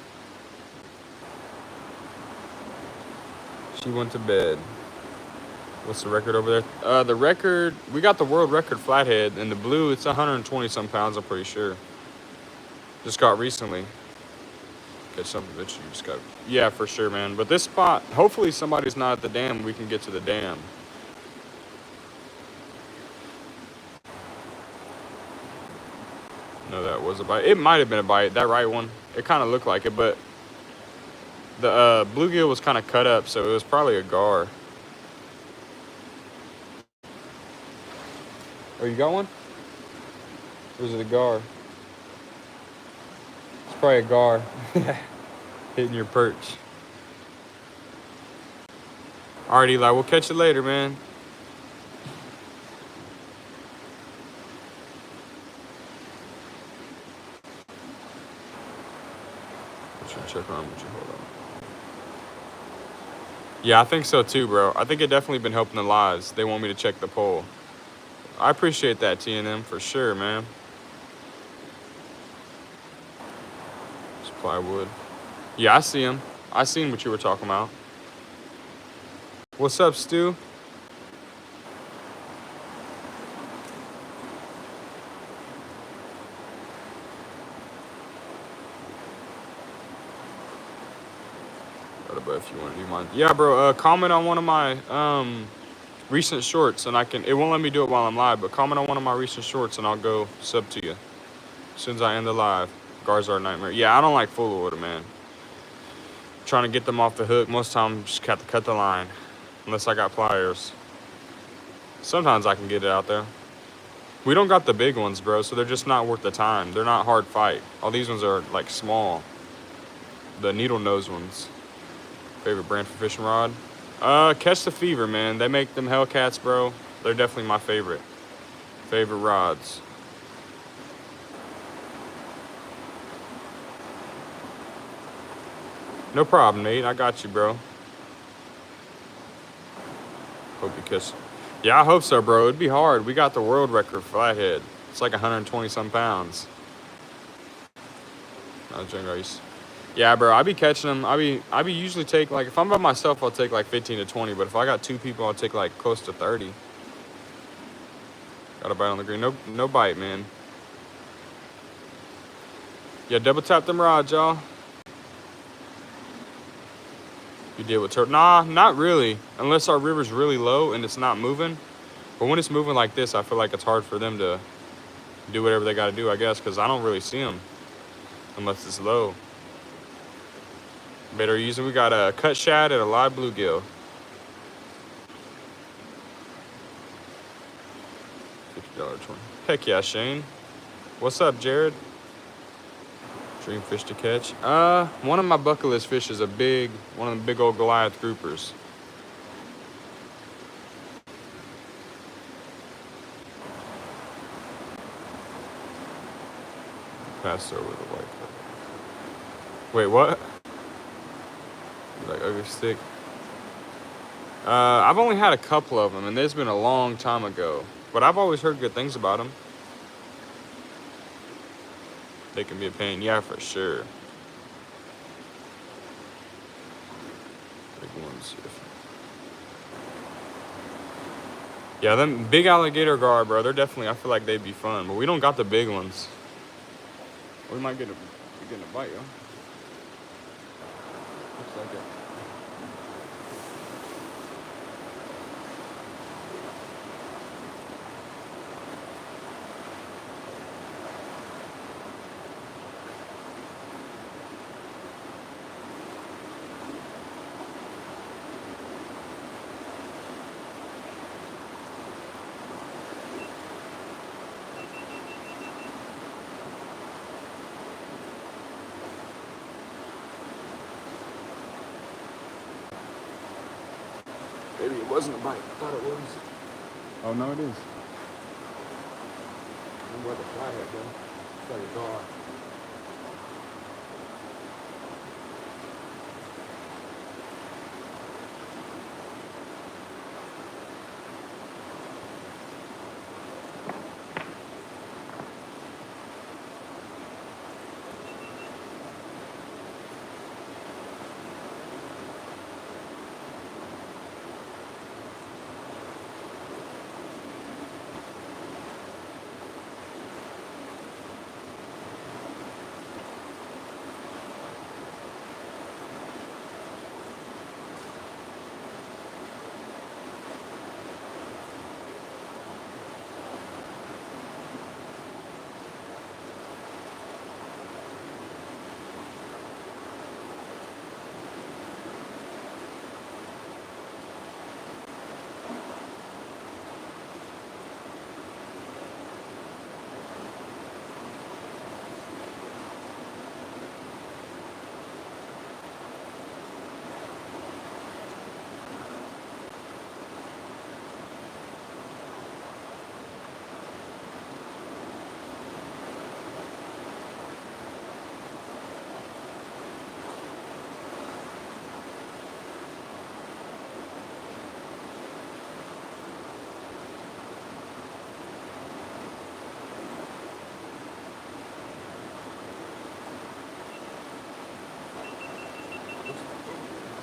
Speaker 1: She went to bed. What's the record over there? The record, we got the world record flathead. And the blue, it's 120 some pounds, I'm pretty sure. Just got recently. Get something that you just got. Yeah, for sure, man. But this spot, hopefully somebody's not at the dam. We can get to the dam. No, that was a bite. It might have been a bite. That right one. It kind of looked like it, but the bluegill was kind of cut up, so it was probably a gar. Oh, you got one? Or is it a gar? It's probably a gar. Hitting your perch. Alright, Eli, we'll catch you later, man. I should check on what you hold on. Yeah, I think so too, bro. I think it definitely been helping the lives. They want me to check the pole. I appreciate that, T&M, for sure, man. It's plywood. Yeah, I see him. I seen what you were talking about. What's up, Stu? But if you want to do mine, yeah, bro. Comment on one of my recent shorts, and it won't let me do it while I'm live. But comment on one of my recent shorts, and I'll go sub to you as soon as I end the live. Garzard Nightmare. Yeah, I don't like full order, man. Trying to get them off the hook. Most times, just have to cut the line, unless I got pliers. Sometimes I can get it out there. We don't got the big ones, bro, so they're just not worth the time. They're not hard fight. All these ones are like small. The needle nose ones. Favorite brand for fishing rod? Catch the Fever, man. They make them Hellcats, bro. They're definitely my favorite rods. No problem, Nate. I got you, bro. Hope you catch. Yeah, I hope so, bro. It'd be hard. We got the world record flathead. It's like 120 some pounds. Yeah, bro. I be catching them. I be usually take like, if I'm by myself, I'll take like 15 to 20. But if I got two people, I'll take like close to 30. Got a bite on the green. No bite, man. Yeah, double tap them rods, y'all. You did with turtle? Nah, not really. Unless our river's really low and it's not moving. But when it's moving like this, I feel like it's hard for them to do whatever they got to do, I guess, because I don't really see them unless it's low. Better using. We got a cut shad and a live bluegill. $50.20. Heck yeah, Shane. What's up, Jared? Dream fish to catch. One of my bucket list fish is one of the big old Goliath groupers. Pass over the white cup. Wait, what? Like ugly stick. I've only had a couple of them, and this has been a long time ago. But I've always heard good things about them. They can be a pain, yeah, for sure. Big ones. Yeah, them big alligator gar, bro. They're definitely. I feel like they'd be fun, but we don't got the big ones. We might get a bite, yo. Looks like it. Maybe it wasn't a bite. I thought it was. Oh, no, it is. I'm like a flathead, bro. It's like a gar.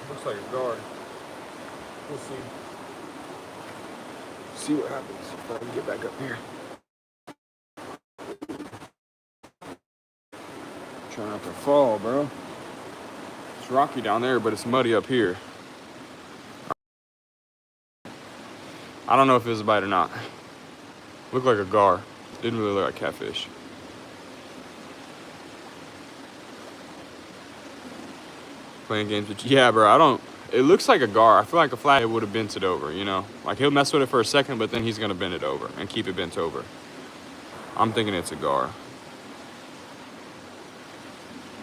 Speaker 1: Looks like a guard. We'll see. See what happens if I can get back up here. Try not to fall, bro. It's rocky down there, but it's muddy up here. I don't know if it was a bite or not. Looked like a gar. Didn't really look like catfish. Playing games with you. Yeah, bro, it looks like a gar. I feel like a flathead would have bent it over, you know? Like, he'll mess with it for a second, but then he's going to bend it over and keep it bent over. I'm thinking it's a gar.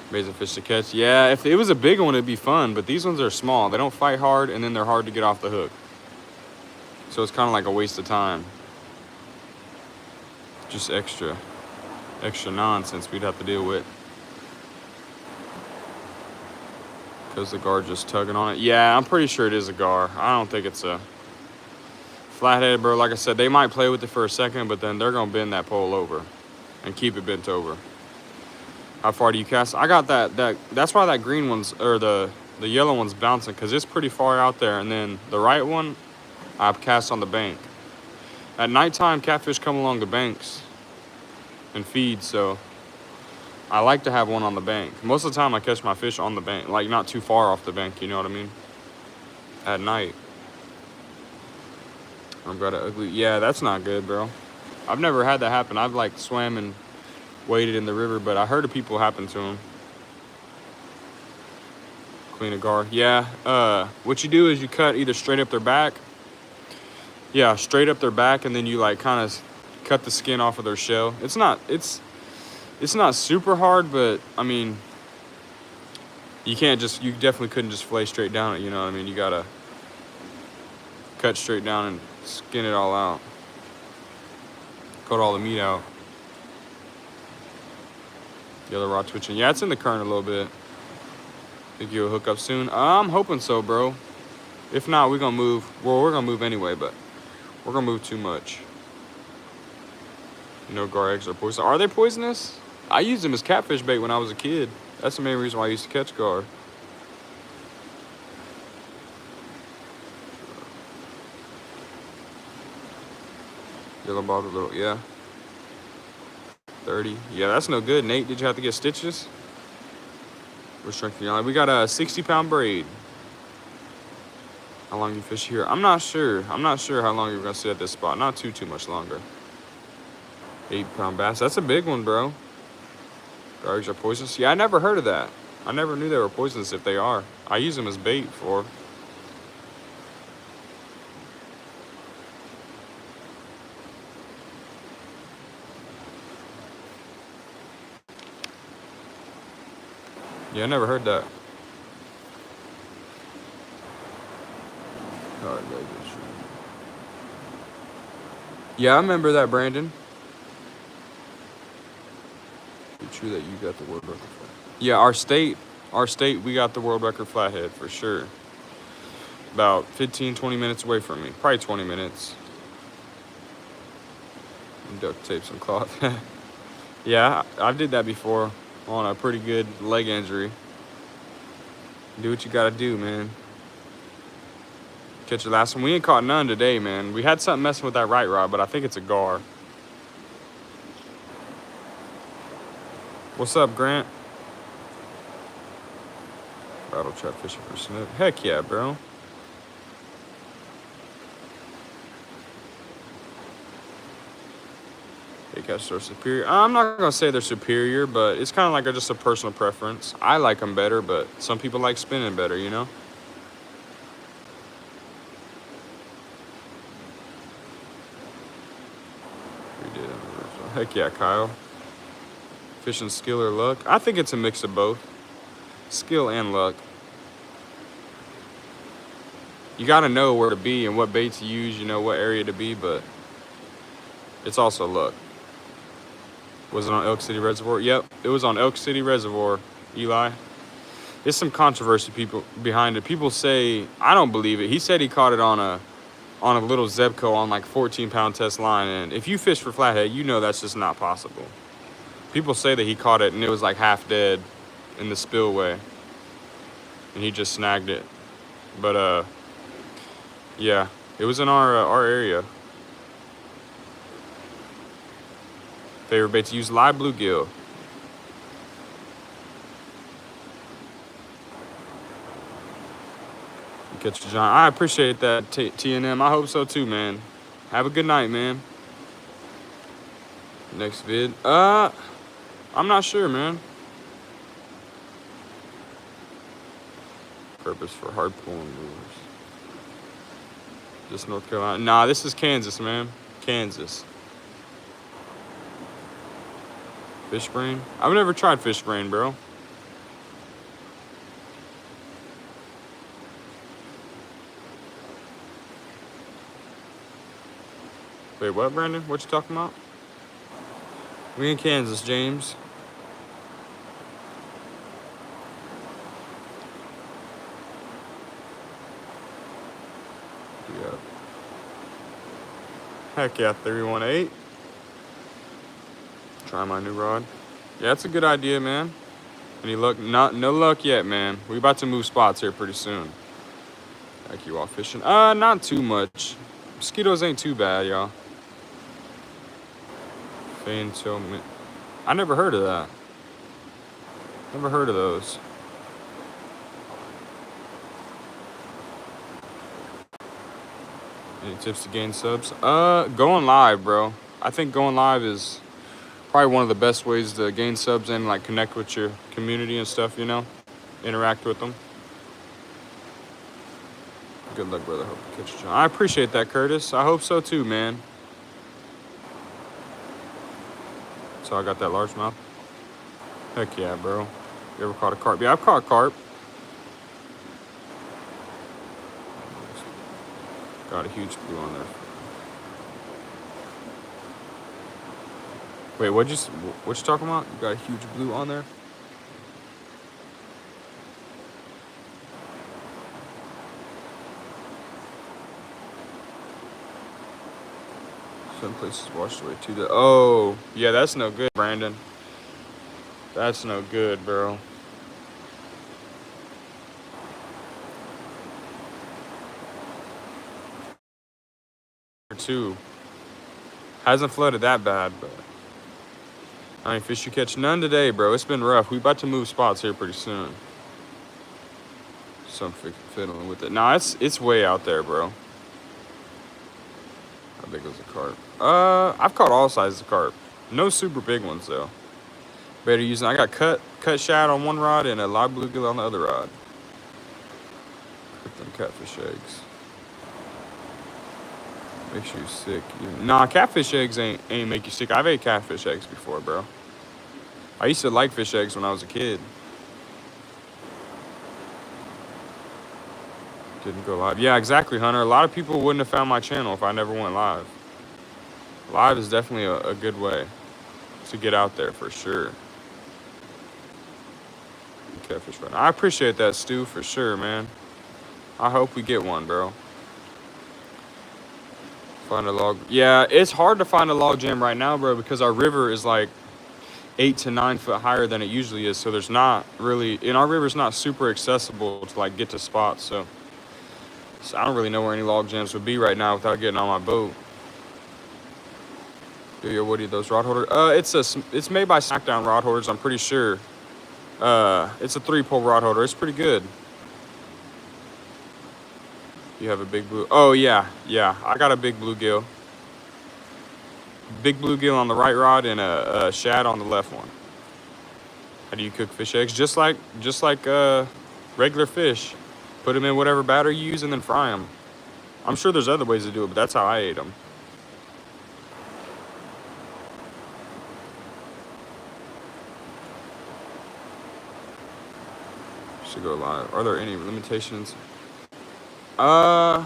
Speaker 1: Raising fish to catch. Yeah, if it was a big one, it'd be fun, but these ones are small. They don't fight hard, and then they're hard to get off the hook. So it's kind of like a waste of time. Just extra nonsense we'd have to deal with. Because the gar just tugging on it. Yeah, I'm pretty sure it is a gar. I don't think it's a flathead, bro. Like I said, they might play with it for a second, but then they're gonna bend that pole over and keep it bent over. How far do you cast? I got that's why that green one's, or the yellow one's bouncing, because it's pretty far out there. And then the right one, I cast on the bank. At nighttime, catfish come along the banks and feed, so I like to have one on the bank. Most of the time I catch my fish on the bank, like not too far off the bank, you know what I mean? At night. I've got an ugly, yeah, that's not good, bro. I've never had that happen. I've like swam and waded in the river, but I heard of people happen to them. Clean a gar. Yeah, what you do is you cut either straight up their back. Yeah, straight up their back, and then you like kind of cut the skin off of their shell. It's not super hard, but I mean, you definitely couldn't just flay straight down it, you know what I mean? You gotta cut straight down and skin it all out. Cut all the meat out. Yellow rod twitching. Yeah, it's in the current a little bit. Think you'll hook up soon? I'm hoping so, bro. If not, we're gonna move. Well, we're gonna move anyway, but we're gonna move too much. You know, gar eggs are poisonous. Are they poisonous? I used them as catfish bait when I was a kid. That's the main reason why I used to catch gar. Yellow bottle, little, yeah. 30. Yeah, that's no good. Nate, did you have to get stitches? We're strengthening your line. We got a 60-pound braid. How long you fish here? I'm not sure. I'm not sure how long you're gonna sit at this spot. Not too much longer. 8-pound bass. That's a big one, bro. Gar eggs are poisonous. Yeah, I never heard of that. I never knew they were poisonous if they are. I use them as bait for. Yeah, I never heard that. Yeah, I remember that, Brandon. It's true that you got the world record flathead. Yeah, our state, we got the world record flathead for sure. About 15, 20 minutes away from me. Probably 20 minutes. And duct tape some cloth. Yeah, I did that before on a pretty good leg injury. Do what you gotta do, man. Catch your last one. We ain't caught none today, man. We had something messing with that right rod, but I think it's a gar. What's up, Grant? Battle trap fishing for snook. Heck yeah, bro. Bait catchers are superior. I'm not gonna say they're superior, but it's kind of like just a personal preference. I like them better, but some people like spinning better, you know? Heck yeah, Kyle. Fishing skill or luck? I think it's a mix of both. Skill and luck. You gotta know where to be and what bait to use, you know, what area to be, but it's also luck. Was it on Elk City Reservoir? Yep, it was on Elk City Reservoir, Eli. There's some controversy behind it. People say, I don't believe it. He said he caught it on a little Zebco on like 14-pound test line, and if you fish for flathead, you know that's just not possible. People say that he caught it and it was like half dead in the spillway, and he just snagged it. But yeah, it was in our area. Favorite bait to use: live bluegill. Catch you, John. I appreciate that, TNM. I hope so too, man. Have a good night, man. Next vid. I'm not sure, man. Purpose for hard pulling lures. Just North Carolina. Nah, this is Kansas, man. Kansas. Fish brain? I've never tried fish brain, bro. Wait, what, Brandon? What you talking about? We in Kansas, James. Yeah. Heck yeah, 318. Try my new rod. Yeah, that's a good idea, man. Any luck? No luck yet, man. We about to move spots here pretty soon. Thank you all fishing. Not too much. Mosquitoes ain't too bad, y'all. I never heard of that. Never heard of those. Any tips to gain subs? Going live, bro. I think going live is probably one of the best ways to gain subs and like connect with your community and stuff, you know? Interact with them. Good luck, brother. Hope you catch John. I appreciate that, Curtis. I hope so too, man. So I got that largemouth. Heck yeah, bro. You ever caught a carp? Yeah, I've caught carp. Got a huge blue on there. Wait, what you talking about? You got a huge blue on there? Some places washed away too. Oh, yeah, that's no good, Brandon. That's no good, bro. Two. Hasn't flooded that bad, but I mean, fish you catch none today, bro. It's been rough. We about to move spots here pretty soon. Some fiddling with it. Nah, it's way out there, bro. How big was a carp? I've caught all sizes of carp. No super big ones though. Better using. I got cut shad on one rod and a live bluegill on the other rod. Put them catfish eggs. Makes you sick. Nah, catfish eggs ain't make you sick. I've ate catfish eggs before, bro. I used to like fish eggs when I was a kid. Didn't go live. Yeah, exactly, Hunter. A lot of people wouldn't have found my channel if I never went live. Live is definitely a good way to get out there for sure. Catfish right now. I appreciate that, Stu, for sure, man. I hope we get one, bro. Find a log. Yeah, it's hard to find a log jam right now, bro, because our river is like 8 to 9 foot higher than it usually is. So there's not really, and our river's not super accessible to like get to spots. So I don't really know where any log jams would be right now without getting on my boat. Yo, what are those rod holders? It's made by Snackdown Rod Holders, I'm pretty sure. It's a 3-pole rod holder. It's pretty good. You have a big blue. Oh yeah, I got a big bluegill. Big bluegill on the right rod and a shad on the left one. How do you cook fish eggs? Just like regular fish. Put them in whatever batter you use and then fry them. I'm sure there's other ways to do it, but that's how I ate them. Should go live. Are there any limitations? I'm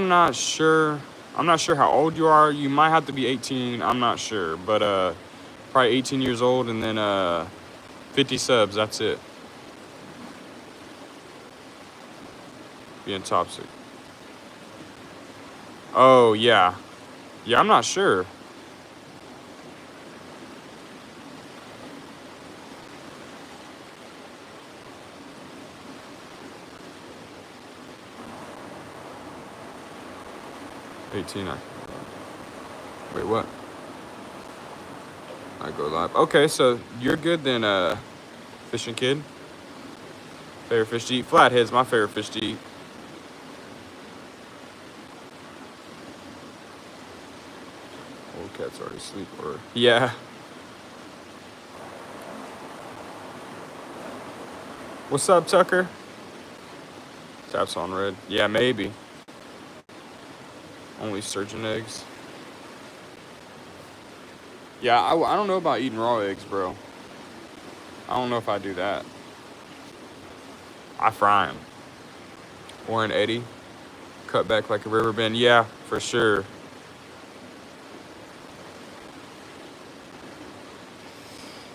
Speaker 1: not sure. I'm not sure how old you are. You might have to be 18. I'm not sure, but probably 18 years old and then 50 subs. That's it. Being toxic. Oh yeah, I'm not sure. Wait, what? I go live. Okay, so you're good then, fishing kid. Favorite fish to eat? Flathead's my favorite fish to eat. Old cat's already asleep, or yeah. What's up, Tucker? Taps on red. Yeah, maybe. Only sturgeon eggs. Yeah, I don't know about eating raw eggs, bro. I don't know if I do that. I fry them. Or an eddy. Cut back like a river bend. Yeah, for sure.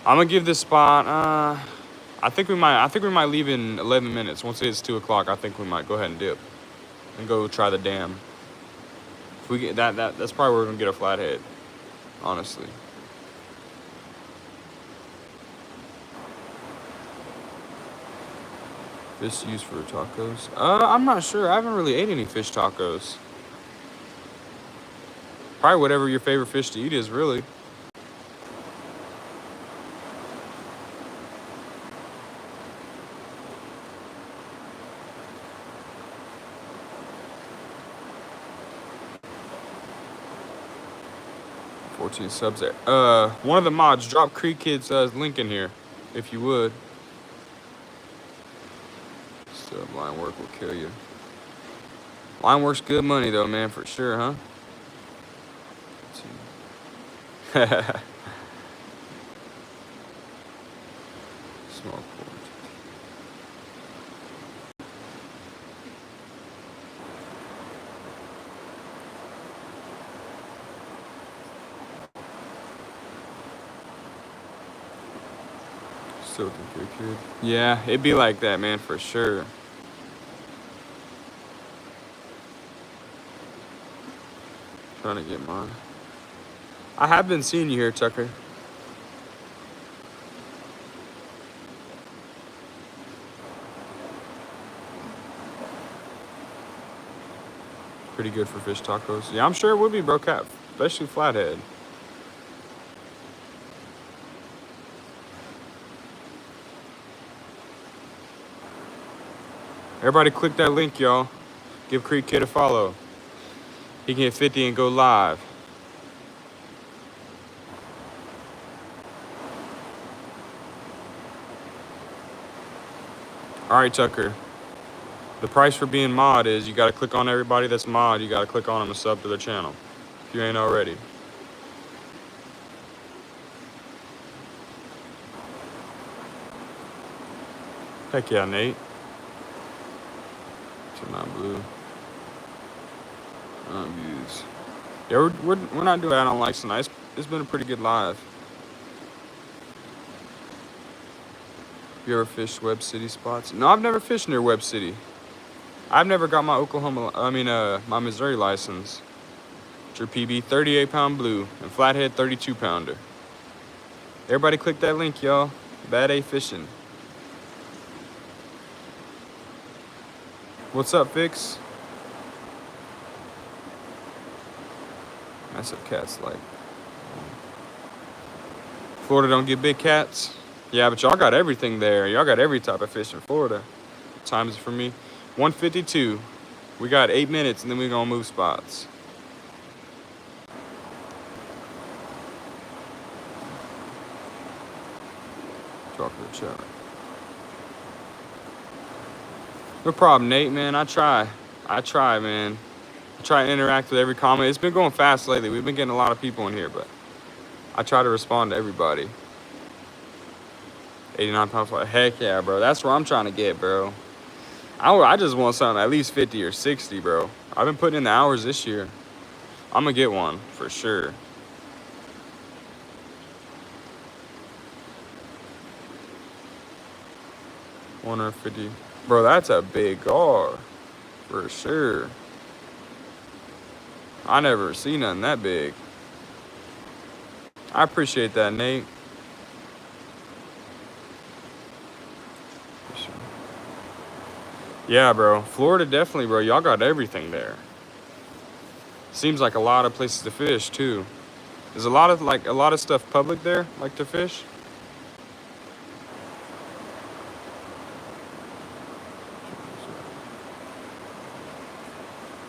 Speaker 1: I'm gonna give this spot, I I think we might leave in 11 minutes. Once it hits 2 o'clock, I think we might go ahead and dip and go try the dam. If we get that's probably where we're gonna get a flathead, honestly. Fish used for tacos. I'm not sure. I haven't really ate any fish tacos. Probably whatever your favorite fish to eat is, really. Subs there. One of the mods, drop Creek Kids link in here, if you would. Still, line work will kill you. Line work's good money though, man, for sure, huh? Small port. Still think you're a kid. Yeah, it'd be like that, man, for sure. Trying to get mine. I have been seeing you here, Tucker. Pretty good for fish tacos. Yeah, I'm sure it would be, bro, cat, especially flathead. Everybody click that link, y'all. Give Creek Kid a follow. He can hit 50 and go live. All right, Tucker. The price for being mod is you got to click on everybody that's mod. You got to click on them and sub to their channel if you ain't already. Heck yeah, Nate. To my blue. Views. Yeah, we're not doing that on likes tonight. It's been a pretty good live. You ever fished Web City spots? No, I've never fished near Web City. I've never got my my Missouri license. Your PB 38-pound blue and flathead 32-pounder. Everybody click that link, y'all. Bad A fishing. What's up, Fix? That's what cats like. Florida don't get big cats. Yeah, but y'all got everything there. Y'all got every type of fish in Florida. What time is it for me? 1:52. We got 8 minutes and then we're gonna move spots. Chocolate chat. No problem, Nate, man. I try, man. I try to interact with every comment. It's been going fast lately. We've been getting a lot of people in here, but I try to respond to everybody. 89-pound fly. Heck yeah, bro. That's where I'm trying to get, bro. I just want something at least 50 or 60, bro. I've been putting in the hours this year. I'm going to get one for sure. $150. Bro, that's a big gar. For sure. I never seen nothing that big. I appreciate that, Nate. Yeah, bro. Florida definitely, bro. Y'all got everything there. Seems like a lot of places to fish too. There's a lot of stuff public there, like to fish.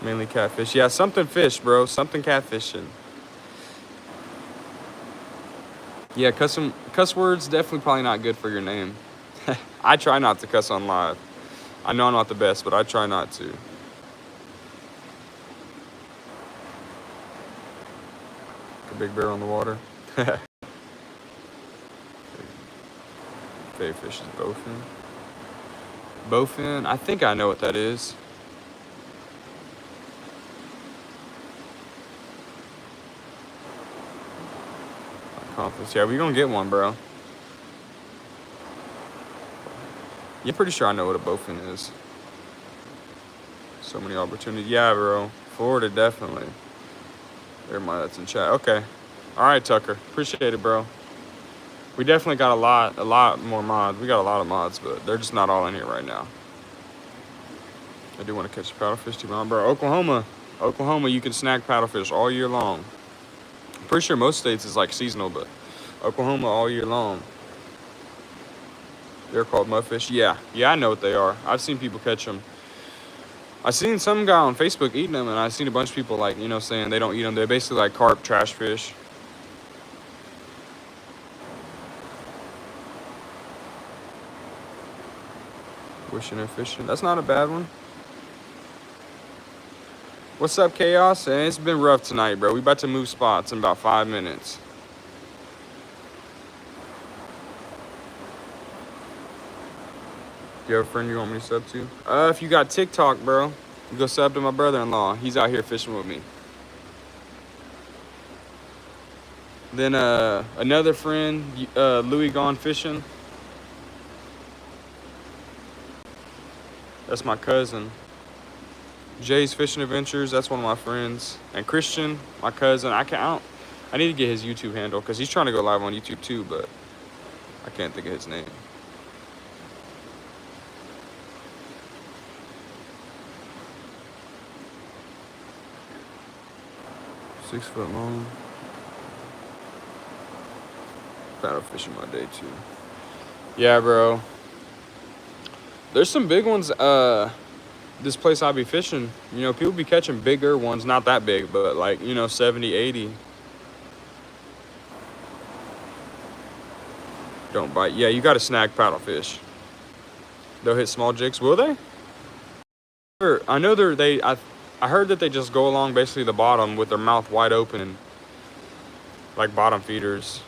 Speaker 1: Mainly catfish. Yeah, something fish, bro. Something catfishing. Yeah, cuss words definitely probably not good for your name. I try not to cuss on live. I know I'm not the best, but I try not to. A big bear on the water. Favorite fish is bowfin. Bowfin? I think I know what that is. Confidence. Yeah, we're gonna get one, bro. You're pretty sure I know what a bowfin is. So many opportunities. Yeah, bro. Florida, definitely. Never mind, that's in chat. Okay. All right, Tucker. Appreciate it, bro. We definitely got a lot more mods. We got a lot of mods, but they're just not all in here right now. I do want to catch a paddlefish too, bro. Oklahoma, you can snag paddlefish all year long. I'm pretty sure most states is like seasonal, but Oklahoma all year long. They're called mudfish. Yeah, I know what they are. I've seen people catch them. I seen some guy on Facebook eating them, and I seen a bunch of people like, you know, saying they don't eat them. They're basically like carp, trash fish. Wishing and fishing. That's not a bad one. What's up, Chaos? And it's been rough tonight, bro. We about to move spots in about 5 minutes. You have a friend you want me to sub to? If you got TikTok, bro, you go sub to my brother-in-law. He's out here fishing with me. Then another friend, Louis Gone Fishing. That's my cousin. Jay's Fishing Adventures, that's one of my friends. And Christian, my cousin. I need to get his YouTube handle because he's trying to go live on YouTube too, but I can't think of his name. Six foot long. Paddle fishing my day too. Yeah, bro. There's some big ones. This place I be fishing, you know, people be catching bigger ones, not that big, but like, you know, 70, 80. Don't bite. Yeah, you got to snag paddlefish. They'll hit small jigs, will they? I know I heard that they just go along basically the bottom with their mouth wide open and like bottom feeders,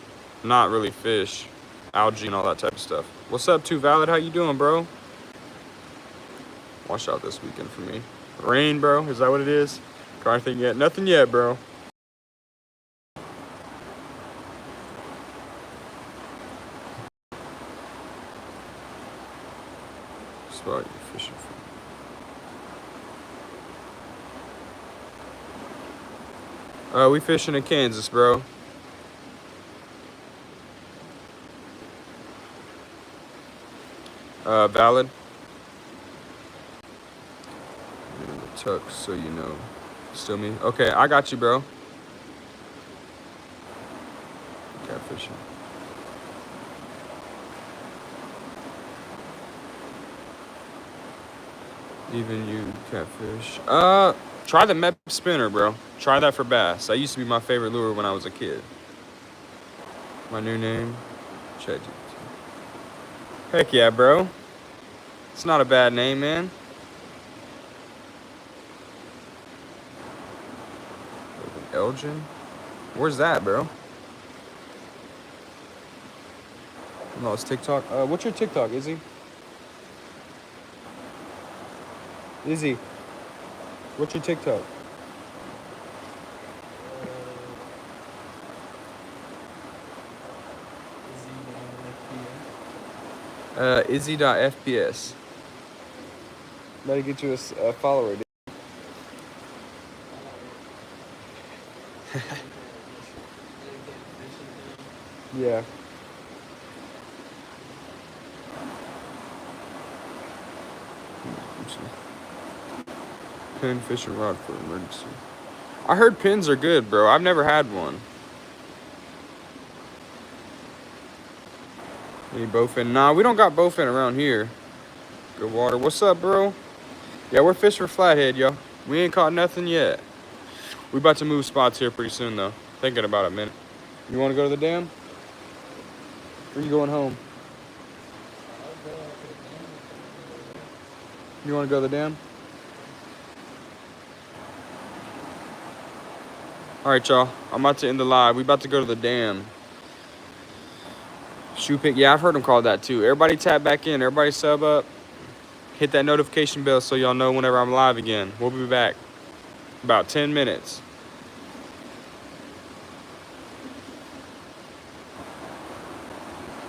Speaker 1: not really fish, algae and all that type of stuff. What's up, Too Valid? How you doing, bro? Watch out this weekend for me. Rain, bro. Is that what it is? Car thing yet? Nothing yet, bro. Spot you fishing for. We fishing in Kansas, bro. Valid. Tuck, so you know. Still me? Okay, I got you, bro. Catfishing. Even you, catfish. Try the Mep spinner, bro. Try that for bass. That used to be my favorite lure when I was a kid. My new name, ChatGPT. Heck yeah, bro. It's not a bad name, man. Elgin? Where's that, bro? No, it's TikTok. What's your TikTok, Izzy? Izzy, what's your TikTok? Izzy.fps. Better get you a follower, dude. Yeah. Pin, fish, and rod for emergency. I heard pins are good, bro. I've never had one. Any bowfin? Nah, we don't got bowfin around here. Good water. What's up, bro? Yeah, we're fishing for flathead, yo. We ain't caught nothing yet. We about to move spots here pretty soon, though. Thinking about a minute. You want to go to the dam? Or you going home? You want to go to the dam? All right, y'all. I'm about to end the live. We about to go to the dam. Shoe pick. Yeah, I've heard them call that too. Everybody tap back in. Everybody sub up. Hit that notification bell so y'all know whenever I'm live again. We'll be back. About 10 minutes.